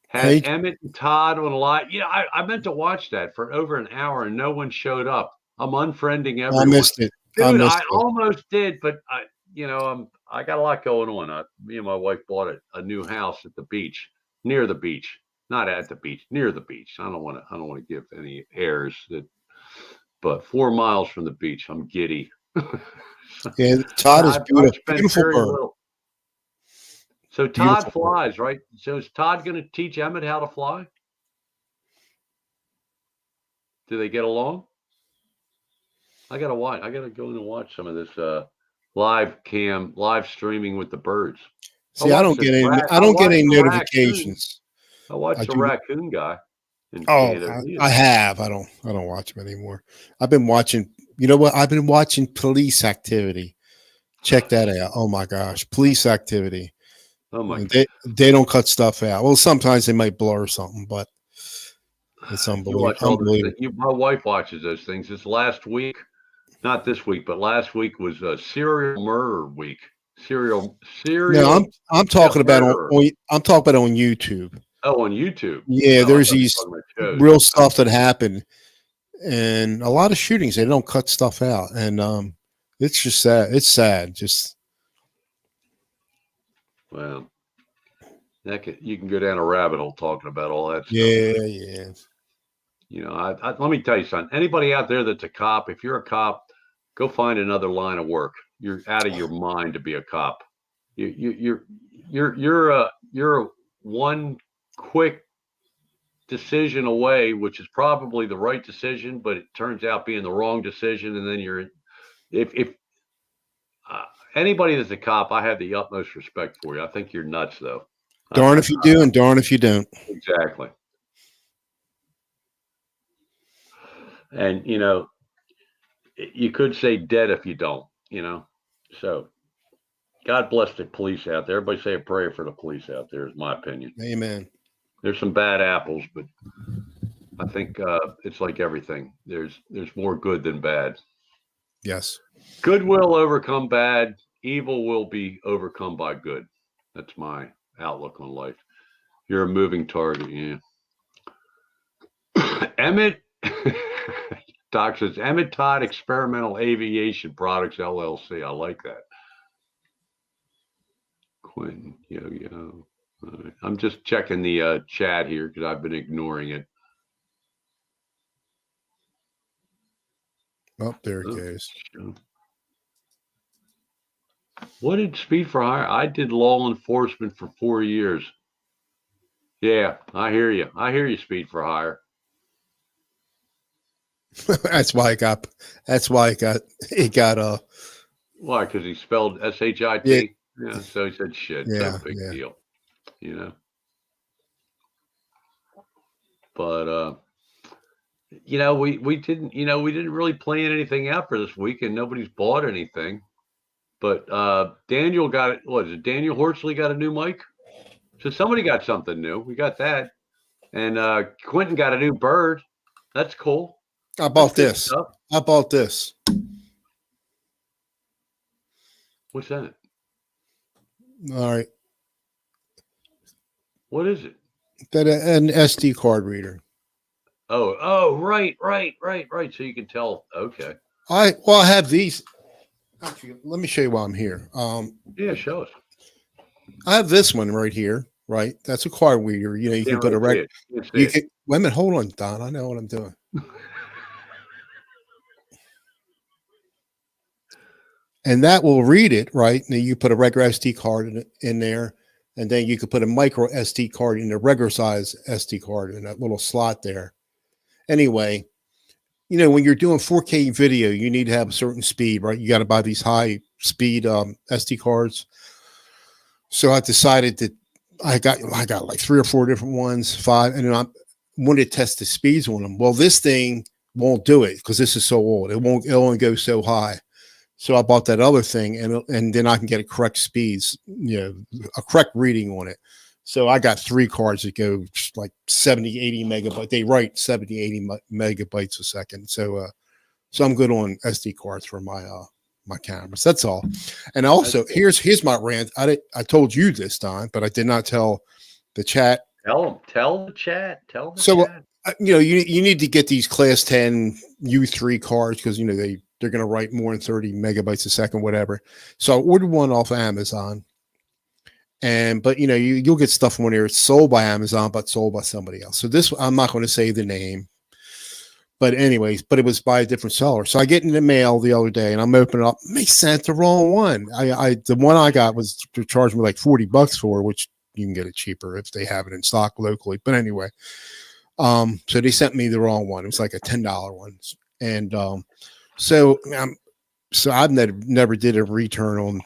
Had Emmett and Todd on a lot. Yeah, I meant to watch that for over an hour, and no one showed up. I'm unfriending everyone. I missed it. Dude, I almost did, but I got a lot going on. Me and my wife bought a new house at the beach, near the beach, not at the beach, near the beach. I don't want to give any airs but 4 miles from the beach. I'm giddy. Yeah, Todd is beautiful bird. So Todd flies, right? So is Todd going to teach Emmett how to fly? Do they get along? I got to go in and watch some of this live streaming with the birds. See, I don't get any notifications. I watched the raccoon guy. I have. I don't watch them anymore. I've been watching. You know what? I've been watching Police Activity. Check that out. Oh my gosh, Police Activity. Oh my! They don't cut stuff out. Well, sometimes they might blur something, but it's unbelievable. My wife watches those things. This last week. Not this week, but last week was serial murder week. Serial. No, I'm talking about I'm talking about on YouTube. Oh, on YouTube. Yeah, there's these real stuff that happened, and a lot of shootings. They don't cut stuff out, and it's just sad. It's sad. Just well, you can go down a rabbit hole talking about all that stuff. Yeah. Let me tell you something. Anybody out there that's a cop, if you're a cop, go find another line of work. You're out of your mind to be a cop. You're one quick decision away, which is probably the right decision, but it turns out being the wrong decision. And then if anybody that's a cop, I have the utmost respect for you. I think you're nuts, though. Darn if you do, and darn if you don't. Exactly. And you could say dead if you don't, So God bless the police out there. Everybody say a prayer for the police out there, is my opinion. Amen. There's some bad apples, but I think it's like everything. There's more good than bad. Yes. Good will overcome bad. Evil will be overcome by good. That's my outlook on life. You're a moving target, yeah. Emmett. Doc says Emmett Todd Experimental Aviation Products LLC. I like that. Quentin Yo-Yo. Right. I'm just checking the chat here because I've been ignoring it. Oh, there it goes. What did Speed for Hire? I did law enforcement for 4 years. Yeah, I hear you. I hear you, Speed for Hire. That's why it got Why? Because he spelled SHIT? yeah, Yeah, so he said shit. yeah, No big yeah. deal. But we didn't really plan anything out for this week, and nobody's bought anything. But Daniel got it. What is it? Daniel Horsley got a new mic. So somebody got something new. We got that, and Quentin got a new bird. That's cool. I bought this. I bought this. What's that? All right. What is it? That an SD card reader. Oh, right. So you can tell. Okay. I have these. Actually, let me show you why I'm here. Yeah, show us. I have this one right here. Right, that's a card reader. You can put a record. You can. Wait a minute. Hold on, Don. I know what I'm doing. And that will read it, right? And then you put a regular SD card in there, and then you could put a micro SD card in the regular size SD card in that little slot there. Anyway, when you're doing 4K video, you need to have a certain speed, right? You got to buy these high speed SD cards. So I decided that I got like 3 or 4 different ones, 5, and then I wanted to test the speeds on them. Well, this thing won't do it because this is so old. It only go so high. So I bought that other thing, and then I can get a correct speeds, a correct reading on it. So I got 3 cards that go like 70, 80 megabytes. They write 70, 80 megabytes a second. So I'm good on SD cards for my cameras. That's all. And also, here's my rant. I told you this time, but I did not tell the chat. Tell the chat. Chat. You need to get these Class 10 U3 cards because they're going to write more than 30 megabytes a second, whatever. So I ordered one off of Amazon. But you'll get stuff on there. It's sold by Amazon, but sold by somebody else. So this, I'm not going to say the name, but anyways, it was by a different seller. So I get in the mail the other day and I'm opening up. They sent the wrong one. The one I got was to charge me like $40 for, which you can get it cheaper if they have it in stock locally. But anyway, so they sent me the wrong one. It was like a $10 one. And, so I've never did a return on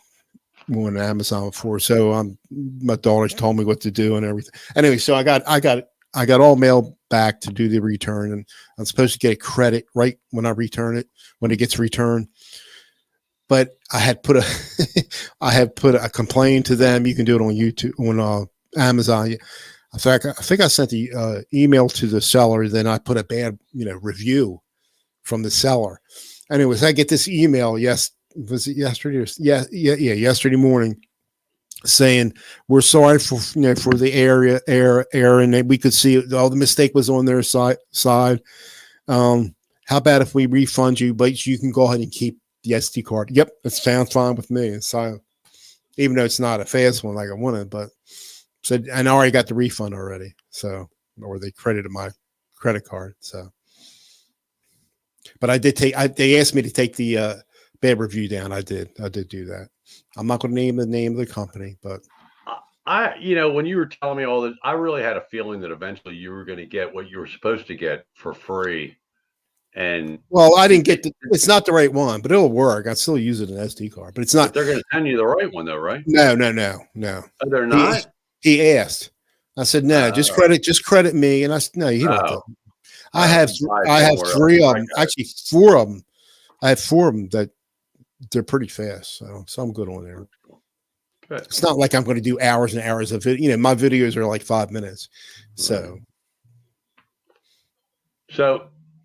Amazon before. So my daughters told me what to do and everything. Anyway, so I got all mail back to do the return, and I'm supposed to get a credit right when I return it, when it gets returned. But I had put a complaint to them. You can do it on YouTube, on Amazon. In fact, I think I sent the email to the seller. Then I put a bad, review from the seller. Anyways, I get this email. Yes, was it yesterday? Yesterday morning, saying we're sorry for the error, and we could see all the mistake was on their side. How about if we refund you, but you can go ahead and keep the SD card? Yep, it sounds fine with me. So even though it's not a fast one like I wanted, but said, and I already got the refund already. So, or they credited my credit card. So. But I did they asked me to take the bad review down. I did do that. I'm not going to name the name of the company, but when you were telling me all this, I really had a feeling that eventually you were going to get what you were supposed to get for free. And I didn't get it's not the right one, but it'll work. I still use it an SD card, but it's not. But they're going to send you the right one though, right? No. Oh, they're not. He asked. I said no. Just credit me, and I said no. You don't. I have 3 of them, actually 4 of them. I have 4 of them that they're pretty fast. So I'm good on there. Good. It's not like I'm going to do hours and hours of it. My videos are like 5 minutes. So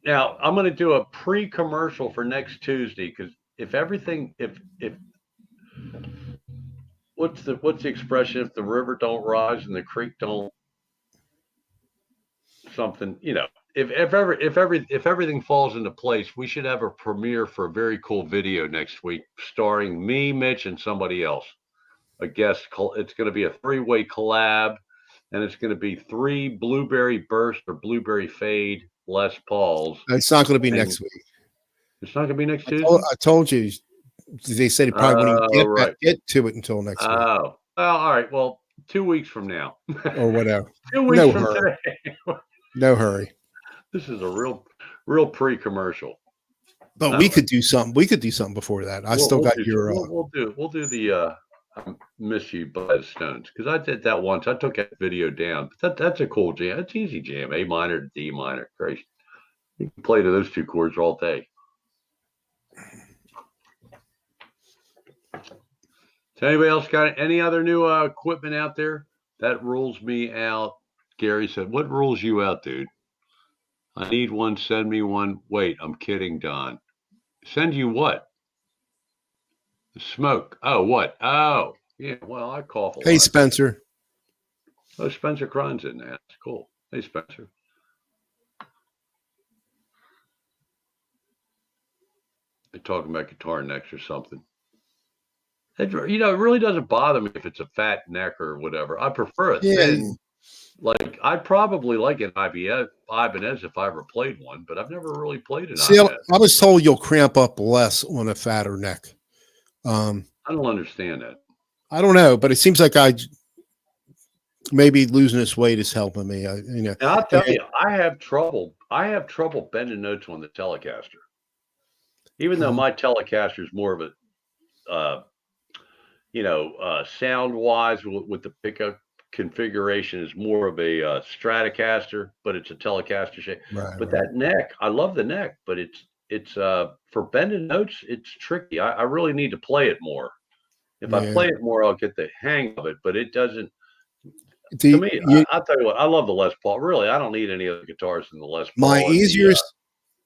now I'm going to do a pre-commercial for next Tuesday. Cause if what's the expression? If the river don't rise and the creek don't something, if everything falls into place, we should have a premiere for a very cool video next week, starring me, Mitch, and somebody else. A guest. It's going to be a 3-way collab, and it's going to be 3 blueberry burst or blueberry fade Les Pauls. It's not going to be next week. It's not going to be next Tuesday. I told you. They said it probably wouldn't get to it until next week. Oh, well, all right. Well, 2 weeks from now, or whatever. 2 weeks from today. No hurry. This is a real pre-commercial. But we could do something. We could do something before that. We'll got your. We'll do the I Miss You by the Stones, because I did that once. I took that video down. But that's a cool jam. It's easy jam. A minor to D minor. Great. You can play to those 2 chords all day. So anybody else got any other new equipment out there? That rules me out. Gary said, "What rules you out, dude? I need one. Send me one." Wait, I'm kidding, Don. Send you what? Smoke. Oh, what? Oh, yeah. Well, I cough a lot. Hey, Spencer. Oh, Spencer Cron's in there. That's cool. Hey, Spencer. They're talking about guitar necks or something. It really doesn't bother me if it's a fat neck or whatever. I prefer a thin. Like, I'd probably like an Ibanez if I ever played one, but I've never really played an Ibanez. I was told you'll cramp up less on a fatter neck. I don't understand that. I don't know, but it seems like maybe losing this weight is helping me. And I'll tell you, I have trouble bending notes on the Telecaster. Even though my Telecaster is more of a, sound-wise with the pickup configuration is more of a Stratocaster, but it's a Telecaster shape. But that neck, I love the neck, but it's for bending notes, it's tricky. I really need to play it more. If I play it more, I'll get the hang of it, but it doesn't. To me, I'll tell you what, I love the Les Paul. Really, I don't need any other guitars than the Les Paul.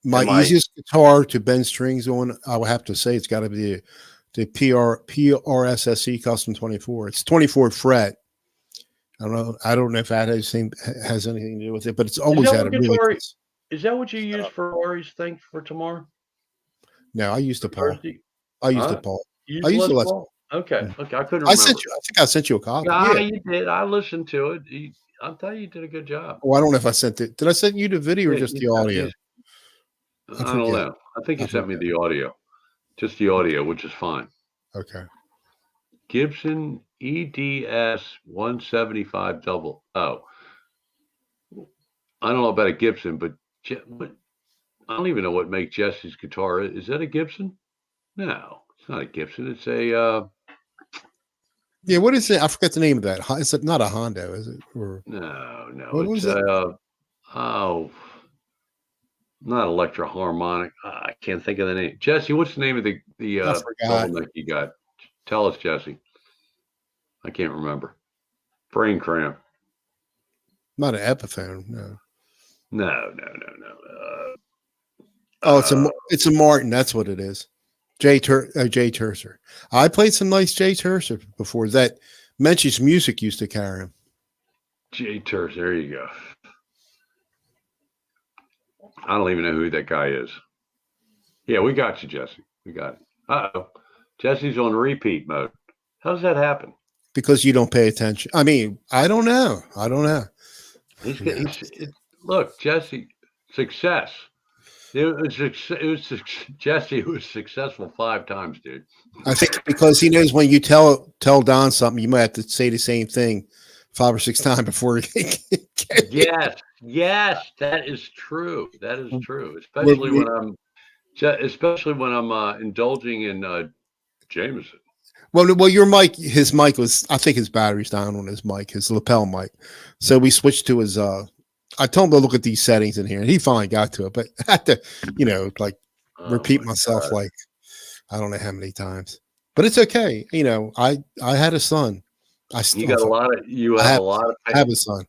My easiest guitar to bend strings on, I would have to say, it's got to be the PRSSE Custom 24. It's 24 fret. I don't know if that has anything to do with it, but it's always had a really. Is that what you use for Rory's thing for tomorrow? No, I used the Paul. I used the Paul. I used the Les Paul. Okay. I couldn't remember. I think I sent you a copy. Yeah, you did. I listened to it. I'll tell you did a good job. Oh, I don't know if I sent it. Did I send you the video or just the audio? I don't know. I think you sent me the audio. Just the audio, which is fine. Okay. Gibson EDS 175 double. Oh. I don't know about a Gibson, but I don't even know what makes Jesse's guitar. Is that a Gibson? No, it's not a Gibson. It's a yeah, what is it? I forgot the name of that. It's not a Hondo, is it? Or no, it's not Electro Harmonic. I can't think of the name. Jesse, what's the name of the bottleneck you got? Tell us, Jesse. I can't remember. Brain cramp. Not an Epiphone, no. No. It's a Martin. That's what it is. Jay Tercer. I played some nice Jay Tercer before. That Menchie's Music used to carry him. Jay Tercer. There you go. I don't even know who that guy is. Yeah, we got you, Jesse. We got it. Uh-oh. Jesse's on repeat mode. How does that happen? Because you don't pay attention. I mean, I don't know. Look, Jesse, success. Jesse was successful 5 times, dude. I think because he knows when you tell Don something, you might have to say the same thing 5 or 6 times before. Yes, that is true. That is true, especially when I'm indulging in Jameson. Well, your mic, his mic was, I think his battery's down on his mic, his lapel mic. So we switched to his, I told him to look at these settings in here, and he finally got to it, but I had to, repeat myself, like, I don't know how many times, but it's okay. I had a son. I have a son.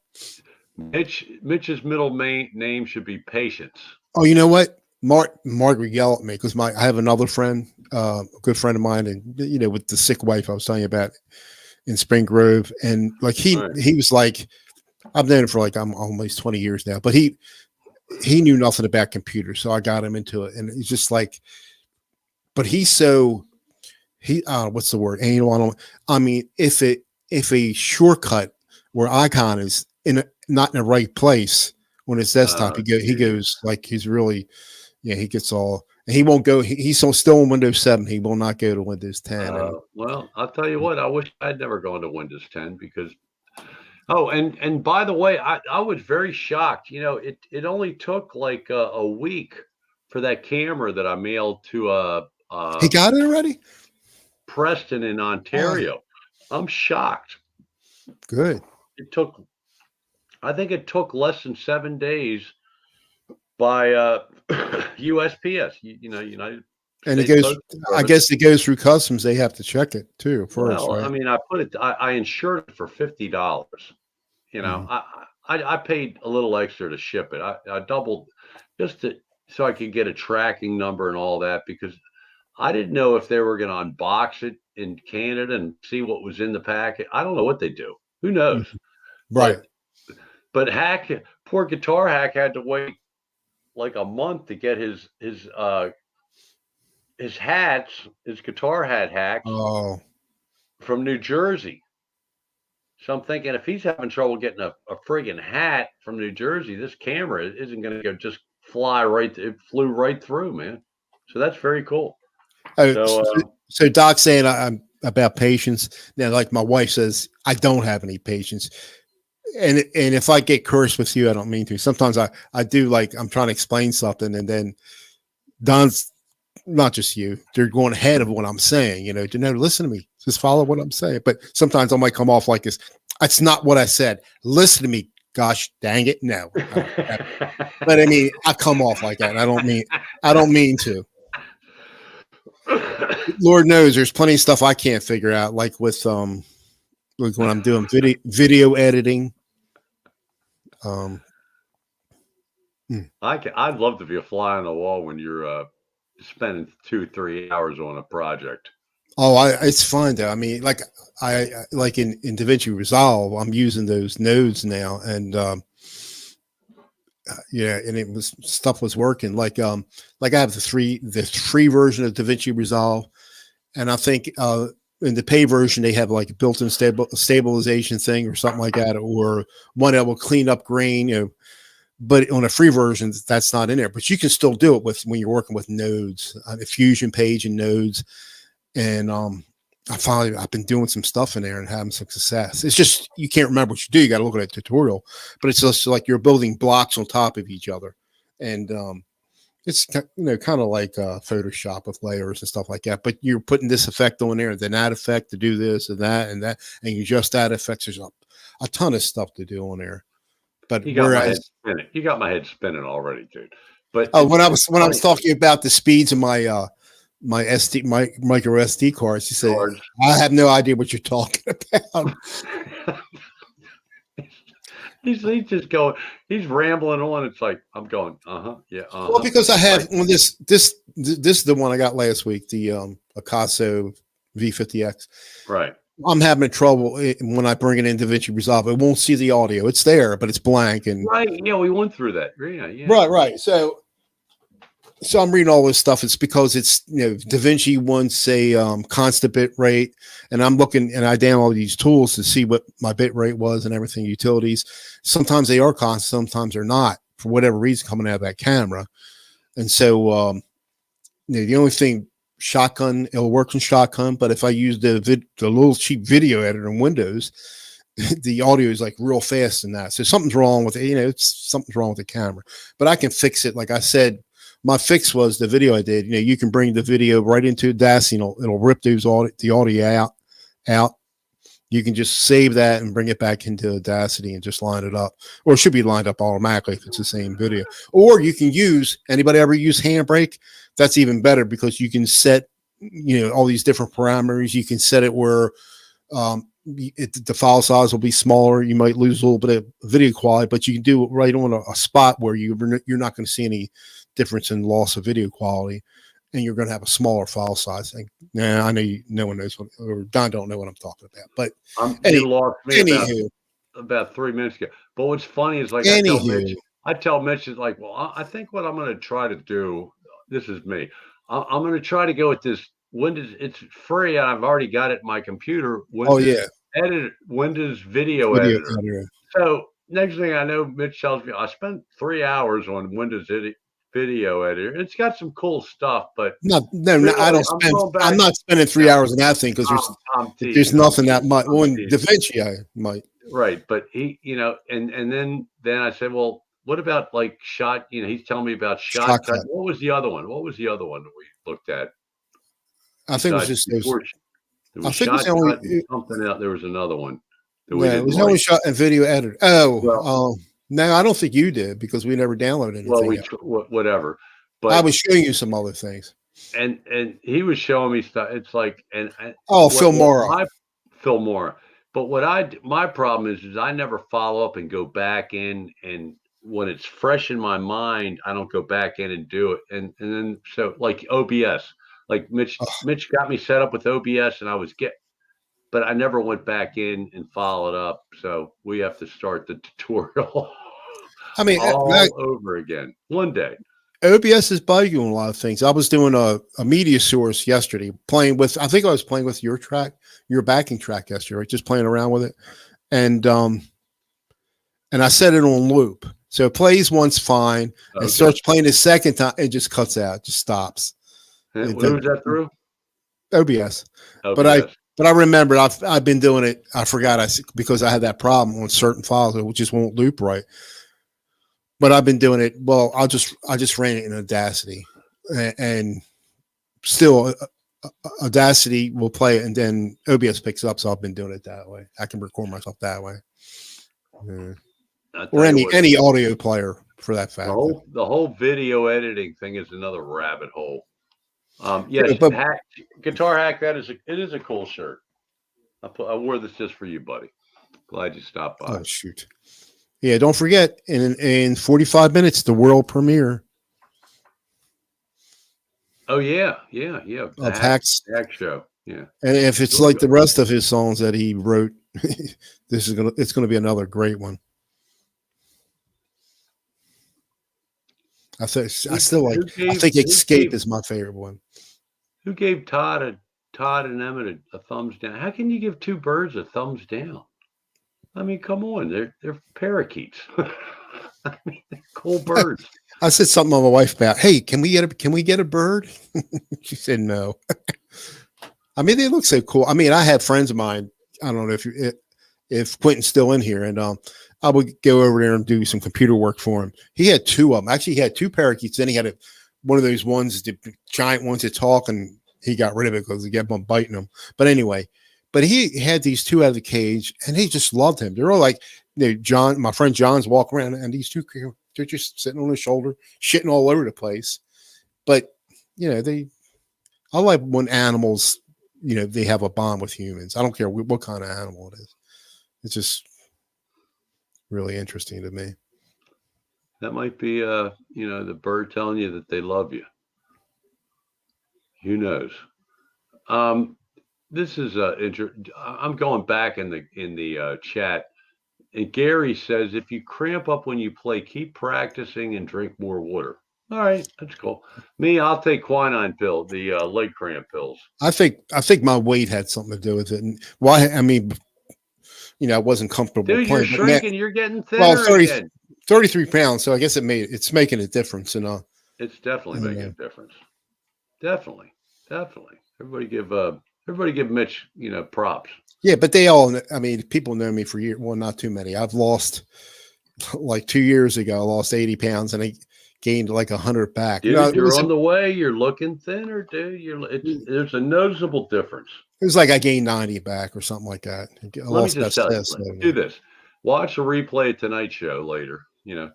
Mitch's middle name should be Patience. Oh, you know what? Margaret yelled at me because I have another friend, a good friend of mine, and with the sick wife I was telling you about in Spring Grove, and he was like, I've known him for I'm almost 20 years now, but he he knew nothing about computers, so I got him into it, and it's just like, but he's so what's the word? Anal. I mean, if a shortcut where icon is not in the right place on his desktop, he goes like he's really, yeah, he gets all. He won't go. He's still on Windows 7. He will not go to Windows 10. Well, I'll tell you what. I wish I'd never gone to Windows 10 because. Oh, and by the way, I was very shocked. You know, it only took like a week for that camera that I mailed to He got it already. Preston in Ontario. I'm shocked. Good. I think it took less than 7 days by USPS. You know, United. And it goes. I guess it goes through customs. They have to check it too first. Well, right? I mean, I insured it for $50. You know, I paid a little extra to ship it. I doubled so I could get a tracking number and all that because I didn't know if they were going to unbox it in Canada and see what was in the packet. I don't know what they do. Who knows? Right. But poor Guitar Hack had to wait like a month to get his hats, his guitar hacks from New Jersey. So I'm thinking if he's having trouble getting a friggin' hat from New Jersey, this camera isn't going to just fly right. It flew right through, man. So that's very cool. So Doc's saying I'm about patience. Now, like my wife says, I don't have any patience. And if I get cursed with you, I don't mean to. Sometimes I do, like I'm trying to explain something, and then Don's not just you. They're going ahead of what I'm saying. You know, listen to me. Just follow what I'm saying. But sometimes I might come off like this. That's not what I said. Listen to me. Gosh dang it. No. But I mean, I come off like that. I don't mean to. Lord knows there's plenty of stuff I can't figure out, like with like when I'm doing video editing. I'd love to be a fly on the wall when you're spending 2-3 hours on a project. Oh, it's fun though. I mean, like I like in DaVinci Resolve, I'm using those nodes now, and yeah, and stuff was working. Like I have the free version of DaVinci Resolve, and I think in the pay version they have like a built-in stabilization thing or something like that, or one that will clean up grain. You know, but on a free version, that's not in there. But you can still do it when you're working with nodes, the Fusion page and nodes. And I've been doing some stuff in there and having some success. It's just you can't remember what you do. You got to look at a tutorial, but it's just like you're building blocks on top of each other, and it's kind of like Photoshop with layers and stuff like that. But you're putting this effect on there, then that effect to do this and that, and you adjust that effects. There's a ton of stuff to do on there. But you got my head spinning already, dude. But when I was talking about the speeds of my micro SD cards, you say I have no idea what you're talking about. he's just going, he's rambling on. It's like I'm going, yeah. Well, because I have on this is the one I got last week, the Picasso V50X. Right. I'm having trouble when I bring it into DaVinci Resolve. It won't see the audio. It's there, but it's blank. And right, yeah, we went through that. Yeah. Right. So I'm reading all this stuff. It's because it's DaVinci wants a constant bit rate, and I'm looking and I download these tools to see what my bit rate was and everything. Utilities. Sometimes they are constant, sometimes they're not for whatever reason coming out of that camera. And so the only thing. Shotgun, it'll work on Shotgun, but if I use the little cheap video editor in Windows, the audio is like real fast in that. So something's wrong with it. Something's wrong with the camera, but I can fix it. Like I said, my fix was the video I did. You can bring the video right into Audacity, and it'll rip the audio out. You can just save that and bring it back into Audacity and just line it up, or it should be lined up automatically if it's the same video. Or you can anybody ever use Handbrake? That's even better because you can set, all these different parameters. You can set it where the file size will be smaller. You might lose a little bit of video quality, but you can do it right on a spot where you're not going to see any difference in loss of video quality, and you're going to have a smaller file size. I know no one knows or Don don't know what I'm talking about. But you lost me about 3 minutes ago. But what's funny is like I tell Mitch, I tell Mitch, it's like, well, I think what I'm going to try to do, this is me. I'm going to try to go with this Windows. It's free. I've already got it in my computer. Oh yeah, Windows Video video Editor. editor. So next thing I know, Mitch tells me I spent 3 hours on Windows Video Editor. It's got some cool stuff, but No, I really, don't I'm spend. going I'm back. not spending 3 hours on that thing because I'm there's teasing. nothing that much. I'm Well, in teasing. Da Vinci, I might. Right, but he, and then I said, well, what about like shot? He's telling me about shotcut. Shotcut. What was the other one? What was the other one that we looked at I think it was besides just those. before? There I was think it was the only. shotcut and something else. There was another one that we No, it didn't was the only like. shot and video editor. Well, No, I don't think you did because we never downloaded well, anything yet. whatever, I but was showing you some other things. and he was showing me stuff. It's like Oh, what Filmora. my Phil Moore. But my problem is I never follow up and go back in, and when it's fresh in my mind, I don't go back in and do it. And then so like OBS, like Mitch got me set up with OBS, and but I never went back in and followed up. So we have to start the tutorial I mean, all over again one day. OBS is bugging on a lot of things. I was doing a media source yesterday, I think I was playing with your backing track yesterday, right? Just playing around with it. And I set it on loop. So it plays once fine and starts playing the second time. It just cuts out, just stops. Who's that through? OBS. But I remembered I've been doing it. I forgot because I had that problem on certain files. It just won't loop right. But I've been doing it. Well, I just ran it in Audacity, and still Audacity will play it, and then OBS picks up. So I've been doing it that way. I can record myself that way, or any audio player for that fact. The whole video editing thing is another rabbit hole. Yes, Guitar Hack. It is a cool shirt. I wore this just for you, buddy. Glad you stopped by. Oh shoot. Yeah, don't forget, in 45 minutes, the world premiere. Oh yeah. Of Hack's Hack show. Yeah. And if it's like the rest of his songs that he wrote, it's gonna be another great one. I think Escape is my favorite one. Who gave Todd and Emmett a thumbs down? How can you give two birds a thumbs down? I mean, come on, they're parakeets. I mean, they're cool birds. I said something to my wife about, hey, can we get a bird? She said no. I mean, they look so cool. I mean, I had friends of mine. I don't know if Quentin's still in here, and I would go over there and do some computer work for him. He had two of them. Actually, he had two parakeets. Then he had one of those ones, the giant ones that talk, and he got rid of it because he kept on biting them. But anyway. But he had these two out of the cage, and he just loved him. They're all like, John, my friend John's walking around, and these two, they're just sitting on his shoulder, shitting all over the place. But I like when animals, they have a bond with humans. I don't care what kind of animal it is. It's just really interesting to me. That might be, the bird telling you that they love you. Who knows? This is I'm going back in the chat, and Gary says if you cramp up when you play, keep practicing and drink more water. All right, that's cool. Me, I'll take quinine pill, the leg cramp pills. I think my weight had something to do with it. And why? I mean, I wasn't comfortable. Dude, playing, you're shrinking. You're getting thinner. Well, 33 pounds. So I guess it's making a difference. It's definitely making a difference. Definitely. Everybody give Mitch, props. Yeah, but people know me for years. Well, not too many. I've lost, like 2 years ago, I lost 80 pounds and I gained like 100 back. Dude, you're on the way. You're looking thinner, dude. There's a noticeable difference. It was like I gained 90 back or something like that. Let me just tell you, do this. Watch a replay of tonight's show later,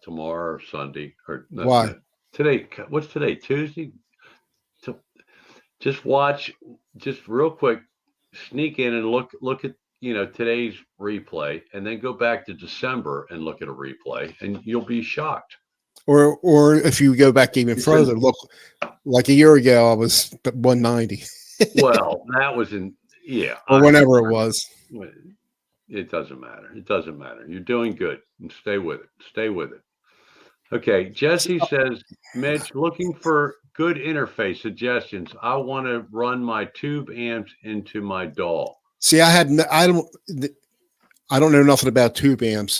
tomorrow or Sunday. Why? Today, what's today? Tuesday? Just watch, just real quick, sneak in and look at today's replay, and then go back to December and look at a replay, and you'll be shocked. Or if you go back even further, look, like a year ago, I was 190. Well, that was or whenever it was. It doesn't matter. You're doing good, and stay with it. Okay, Jesse says, Mitch, looking for good interface suggestions. I want to run my tube amps into my DAW. See, I don't know nothing about tube amps.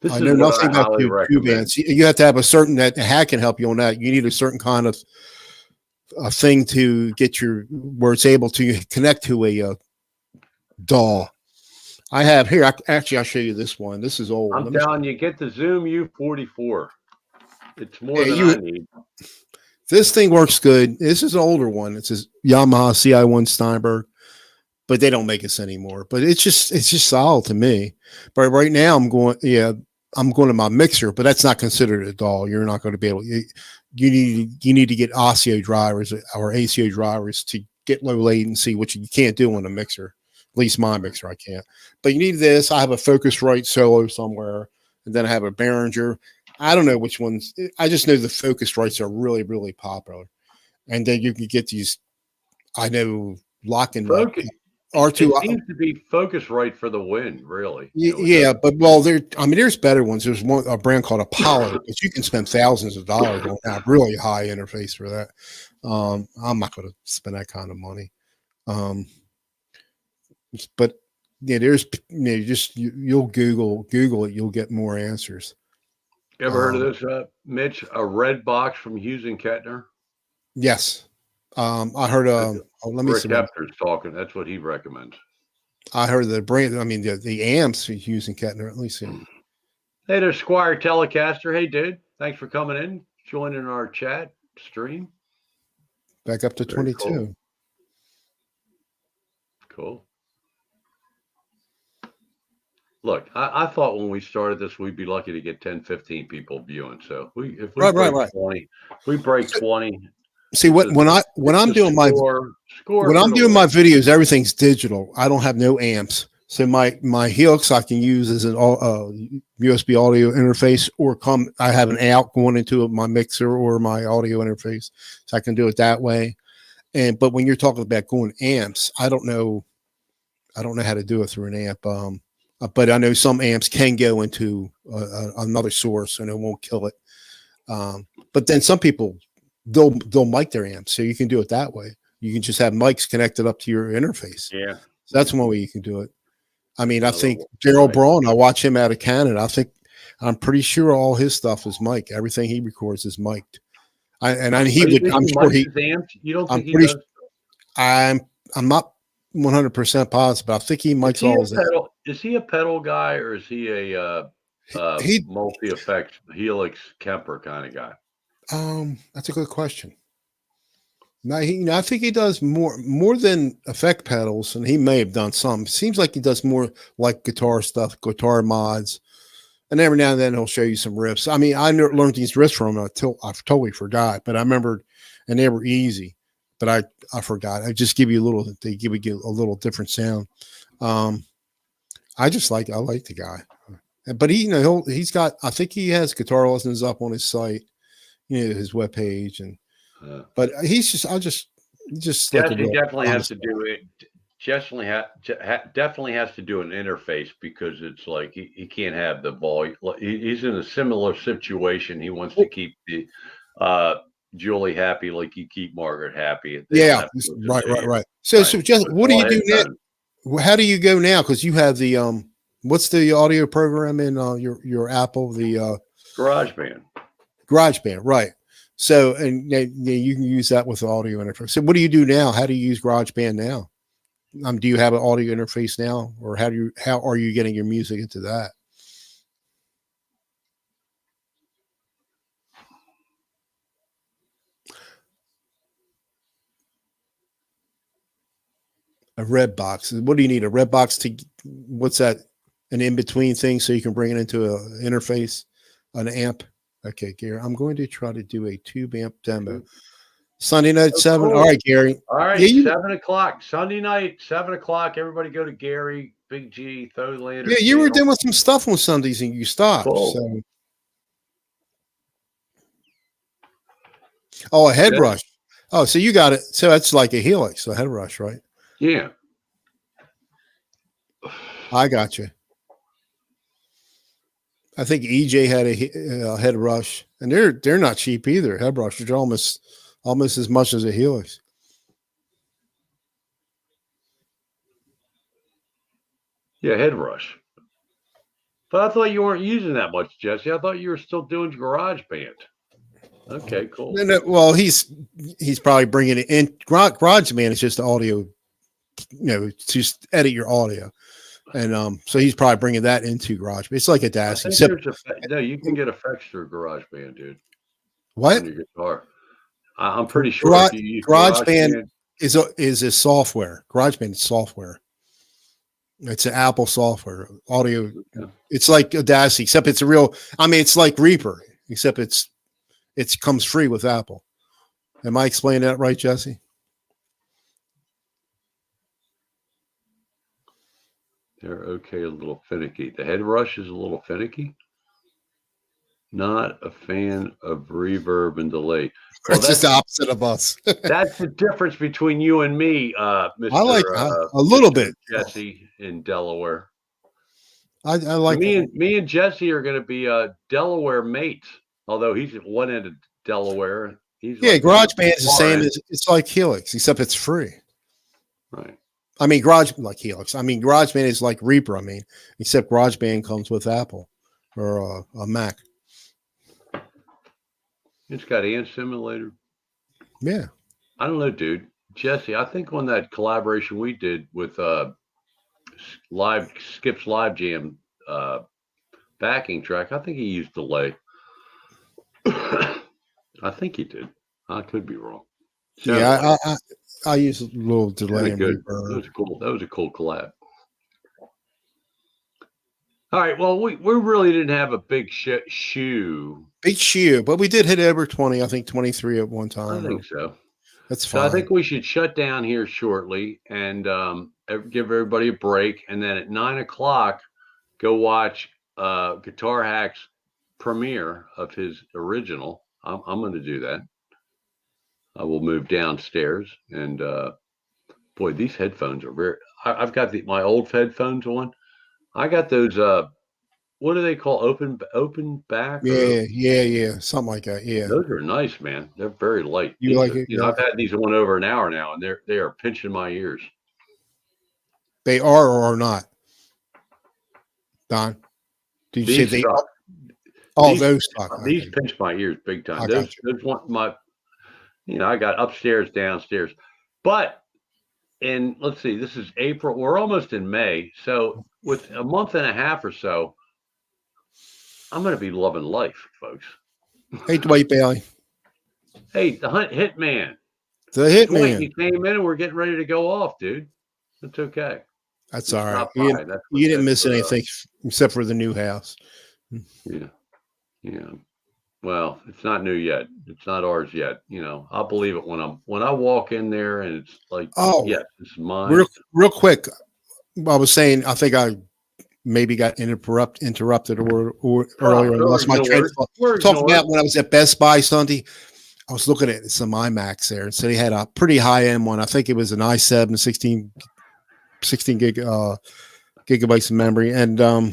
This I is know what I nothing about highly tube recommend. amps. You have to have a certain that hack can help you on that. You need a certain kind of a thing to get where it's able to connect to a DAW. I have here. I'll show you this one. This is old. I'm telling you, get the Zoom U44. It's more Yeah, than I need. this thing works good. This is an older one. It's a Yamaha CI1 Steinberg, but they don't make this anymore. But it's just solid to me. But right now I'm going to my mixer, but that's not considered a DAW. You're not going to be able. You need to get ASIO drivers or ACO drivers to get low latency, which you can't do on a mixer. At least my mixer, I can't. But you need this. I have a Focusrite Solo somewhere, and then I have a Behringer. I don't know which ones. I just know the Focusrites are really, really popular. And then you can get these. I know locking Focus. R2. It seems to be Focusrite for the win, really. Yeah, but there's better ones. There's a brand called Apollo, but you can spend thousands of dollars on a really high interface for that. I'm not going to spend that kind of money. But yeah, you'll Google it, you'll get more answers. You ever heard of this, Mitch? A red box from Hughes and Kettner? Yes. I heard let me Rick see. Hepner's talking. That's what he recommends. I heard the brand. I mean, the amps Hughes and Kettner. Let me see. Hey there, Squire Telecaster. Hey, dude. Thanks for coming in, joining our chat stream. Back up to Very 22. Cool. Look, I thought when we started this, we'd be lucky to get 10, 15 people viewing. So if we break 20, we break 20. See when I'm doing my videos, everything's digital. I don't have no amps. So my Helix I can use as an USB audio interface, or I have an out going into my mixer or my audio interface, so I can do it that way. But when you're talking about going amps, I don't know how to do it through an amp. But I know some amps can go into another source and it won't kill it. But then some people they'll mic their amps, so you can do it that way. You can just have mics connected up to your interface. Yeah, so that's one way you can do it. I mean, I think Gerald Braun, I watch him out of Canada. I'm pretty sure all his stuff is mic. Everything he records is mic'd. I'm sure he. You don't think he does? I'm not 100% positive, but I think he mics all his. Is he a pedal guy, or is he a multi-effect Helix Kemper kind of guy? That's a good question. Now I think he does more than effect pedals, and he may have done some. Seems like he does more like guitar stuff, guitar mods, and every now and then he'll show you some riffs. I mean, I learned these riffs from him until I totally forgot, but I remembered, and they were easy. But I forgot. I just give you they give you a little different sound. I like the guy, but he's got. I think he has guitar lessons up on his site, his webpage, and. But he's just. He definitely has to do it. Definitely has to do an interface, because it's like he can't have the volume. He's in a similar situation. He wants to keep the Julie happy, like you keep Margaret happy. Yeah, right. So just what do you do now? How do you go now? Because you have the what's the audio program in your Apple? The GarageBand, right? So, and you can use that with the audio interface. So what do you do now? How do you use GarageBand now? Do you have an audio interface now, or how are you getting your music into that? A red box. What do you need? A red box what's that? An in-between thing so you can bring it into an interface, an amp. Okay, Gary, I'm going to try to do a tube amp demo. Sunday night, 7. Cool. All right, Gary. All right, 7 o'clock. Sunday night, 7 o'clock. Everybody go to Gary, Big G, Tholander. Yeah, you were doing some stuff on Sundays and you stopped. Cool. So. Oh, a head rush. Oh, so you got it. So that's like a Helix, a head rush, right? Yeah. I got you. I think EJ had a head rush, and they're not cheap either. Head rushers are almost as much as a Helix. Yeah, head rush. But I thought you weren't using that much, Jesse. I thought you were still doing GarageBand. Okay, cool. No, well, he's probably bringing it in. GarageBand is just audio, to just edit your audio, and so he's probably bringing that into GarageBand. It's like a DAS, except no. You can get effects through GarageBand, dude, what? on your guitar. I'm pretty sure Garage, if you use GarageBand is a software. GarageBand is software. It's an Apple software audio. Yeah. It's like Audacity, except it's a real. I mean, it's like Reaper, except it comes free with Apple. Am I explaining that right, Jesse? They're okay, a little finicky. The head rush is a little finicky. Not a fan of reverb and delay. Well, it's just the opposite of us. That's the difference between you and me, Mr. I like a little bit. Jesse in Delaware. I like me and Jesse are going to be Delaware mates. Although he's at one end of Delaware. GarageBand is the same as it's like Helix, except it's free. Right. I mean, GarageBand is like Reaper. I mean, except GarageBand comes with Apple or a Mac. It's got Ant Simulator. Yeah. I don't know, dude. Jesse, I think on that collaboration we did with Skip's Live Jam backing track, I think he used delay. I think he did. I could be wrong. I use a little delay. Good. That was cool. That was a cool collab. All right. Well, we really didn't have a big shoe. Big shoe, but we did hit over 20. I think 23 at one time. I think so. That's fine. So I think we should shut down here shortly and give everybody a break, and then at 9:00, go watch Guitar Hack's premiere of his original. I'm going to do that. I will move downstairs, and boy, these headphones are very. I've got my old headphones on. I got those. What do they call open back? Yeah, something like that. Yeah, those are nice, man. They're very light. You like it? I've had these on over an hour now, and they are pinching my ears. They are or are not, Don? Did you say they? Suck. Those suck. These pinch my ears big time. Those want my. I got upstairs, downstairs, but. And let's see, this is April. We're almost in May. So with a month and a half or so, I'm going to be loving life, folks. Hey, Dwight Bailey. Hey, the Hitman. The Hitman. You came in and we're getting ready to go off, dude. That's okay. That's all right. You didn't miss anything except for the new house. Yeah. Well, it's not new yet. It's not ours yet. I'll believe it when I walk in there and it's like, yes, it's mine. Real quick, I was saying I think I maybe got interrupted or earlier. I lost my train of thought. Talking about when I was at Best Buy Sunday, I was looking at some iMacs there, and so they had a pretty high end one. I think it was an i7, 16 gigabytes of memory, and I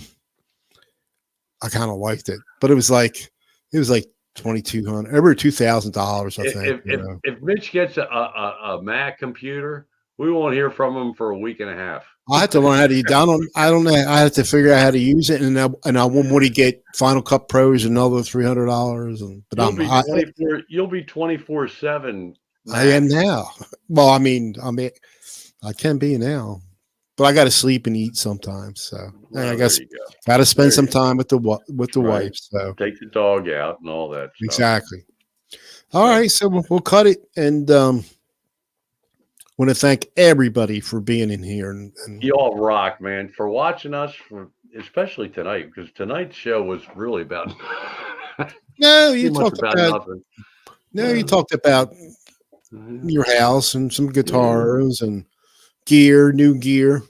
kind of liked it, but it was like $2,200, over $2,000. I think. If Mitch gets a Mac computer, we won't hear from him for a week and a half. I have to learn how to use. I don't know. I have to figure out how to use it, and I won't want to get Final Cut Pros another $300. You'll be 24/7. I am now. Well, I mean, I can be now, but I got to sleep and eat sometimes. So I guess got to spend some time with the wife. So take the dog out and all that stuff. Exactly. All right, so we'll cut it, and want to thank everybody for being in here. And you all rock, man, for watching us, especially tonight, because tonight's show was really about. You talked about your house and some guitars and new gear.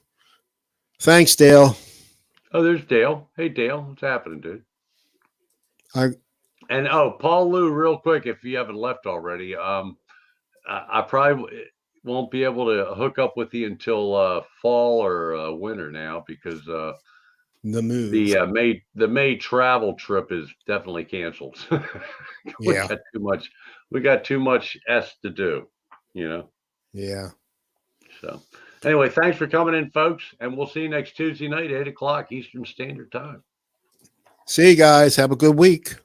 Thanks, Dale. Oh, there's Dale. Hey, Dale, what's happening, dude? Paul Lou, real quick, if you haven't left already, I probably won't be able to hook up with you until fall or winter now, because The move. The May travel trip is definitely canceled. we Yeah. got too much. We got too much S to do. You know. Yeah. So anyway, thanks for coming in, folks, and we'll see you next Tuesday night, 8 o'clock Eastern Standard Time. See you guys. Have a good week.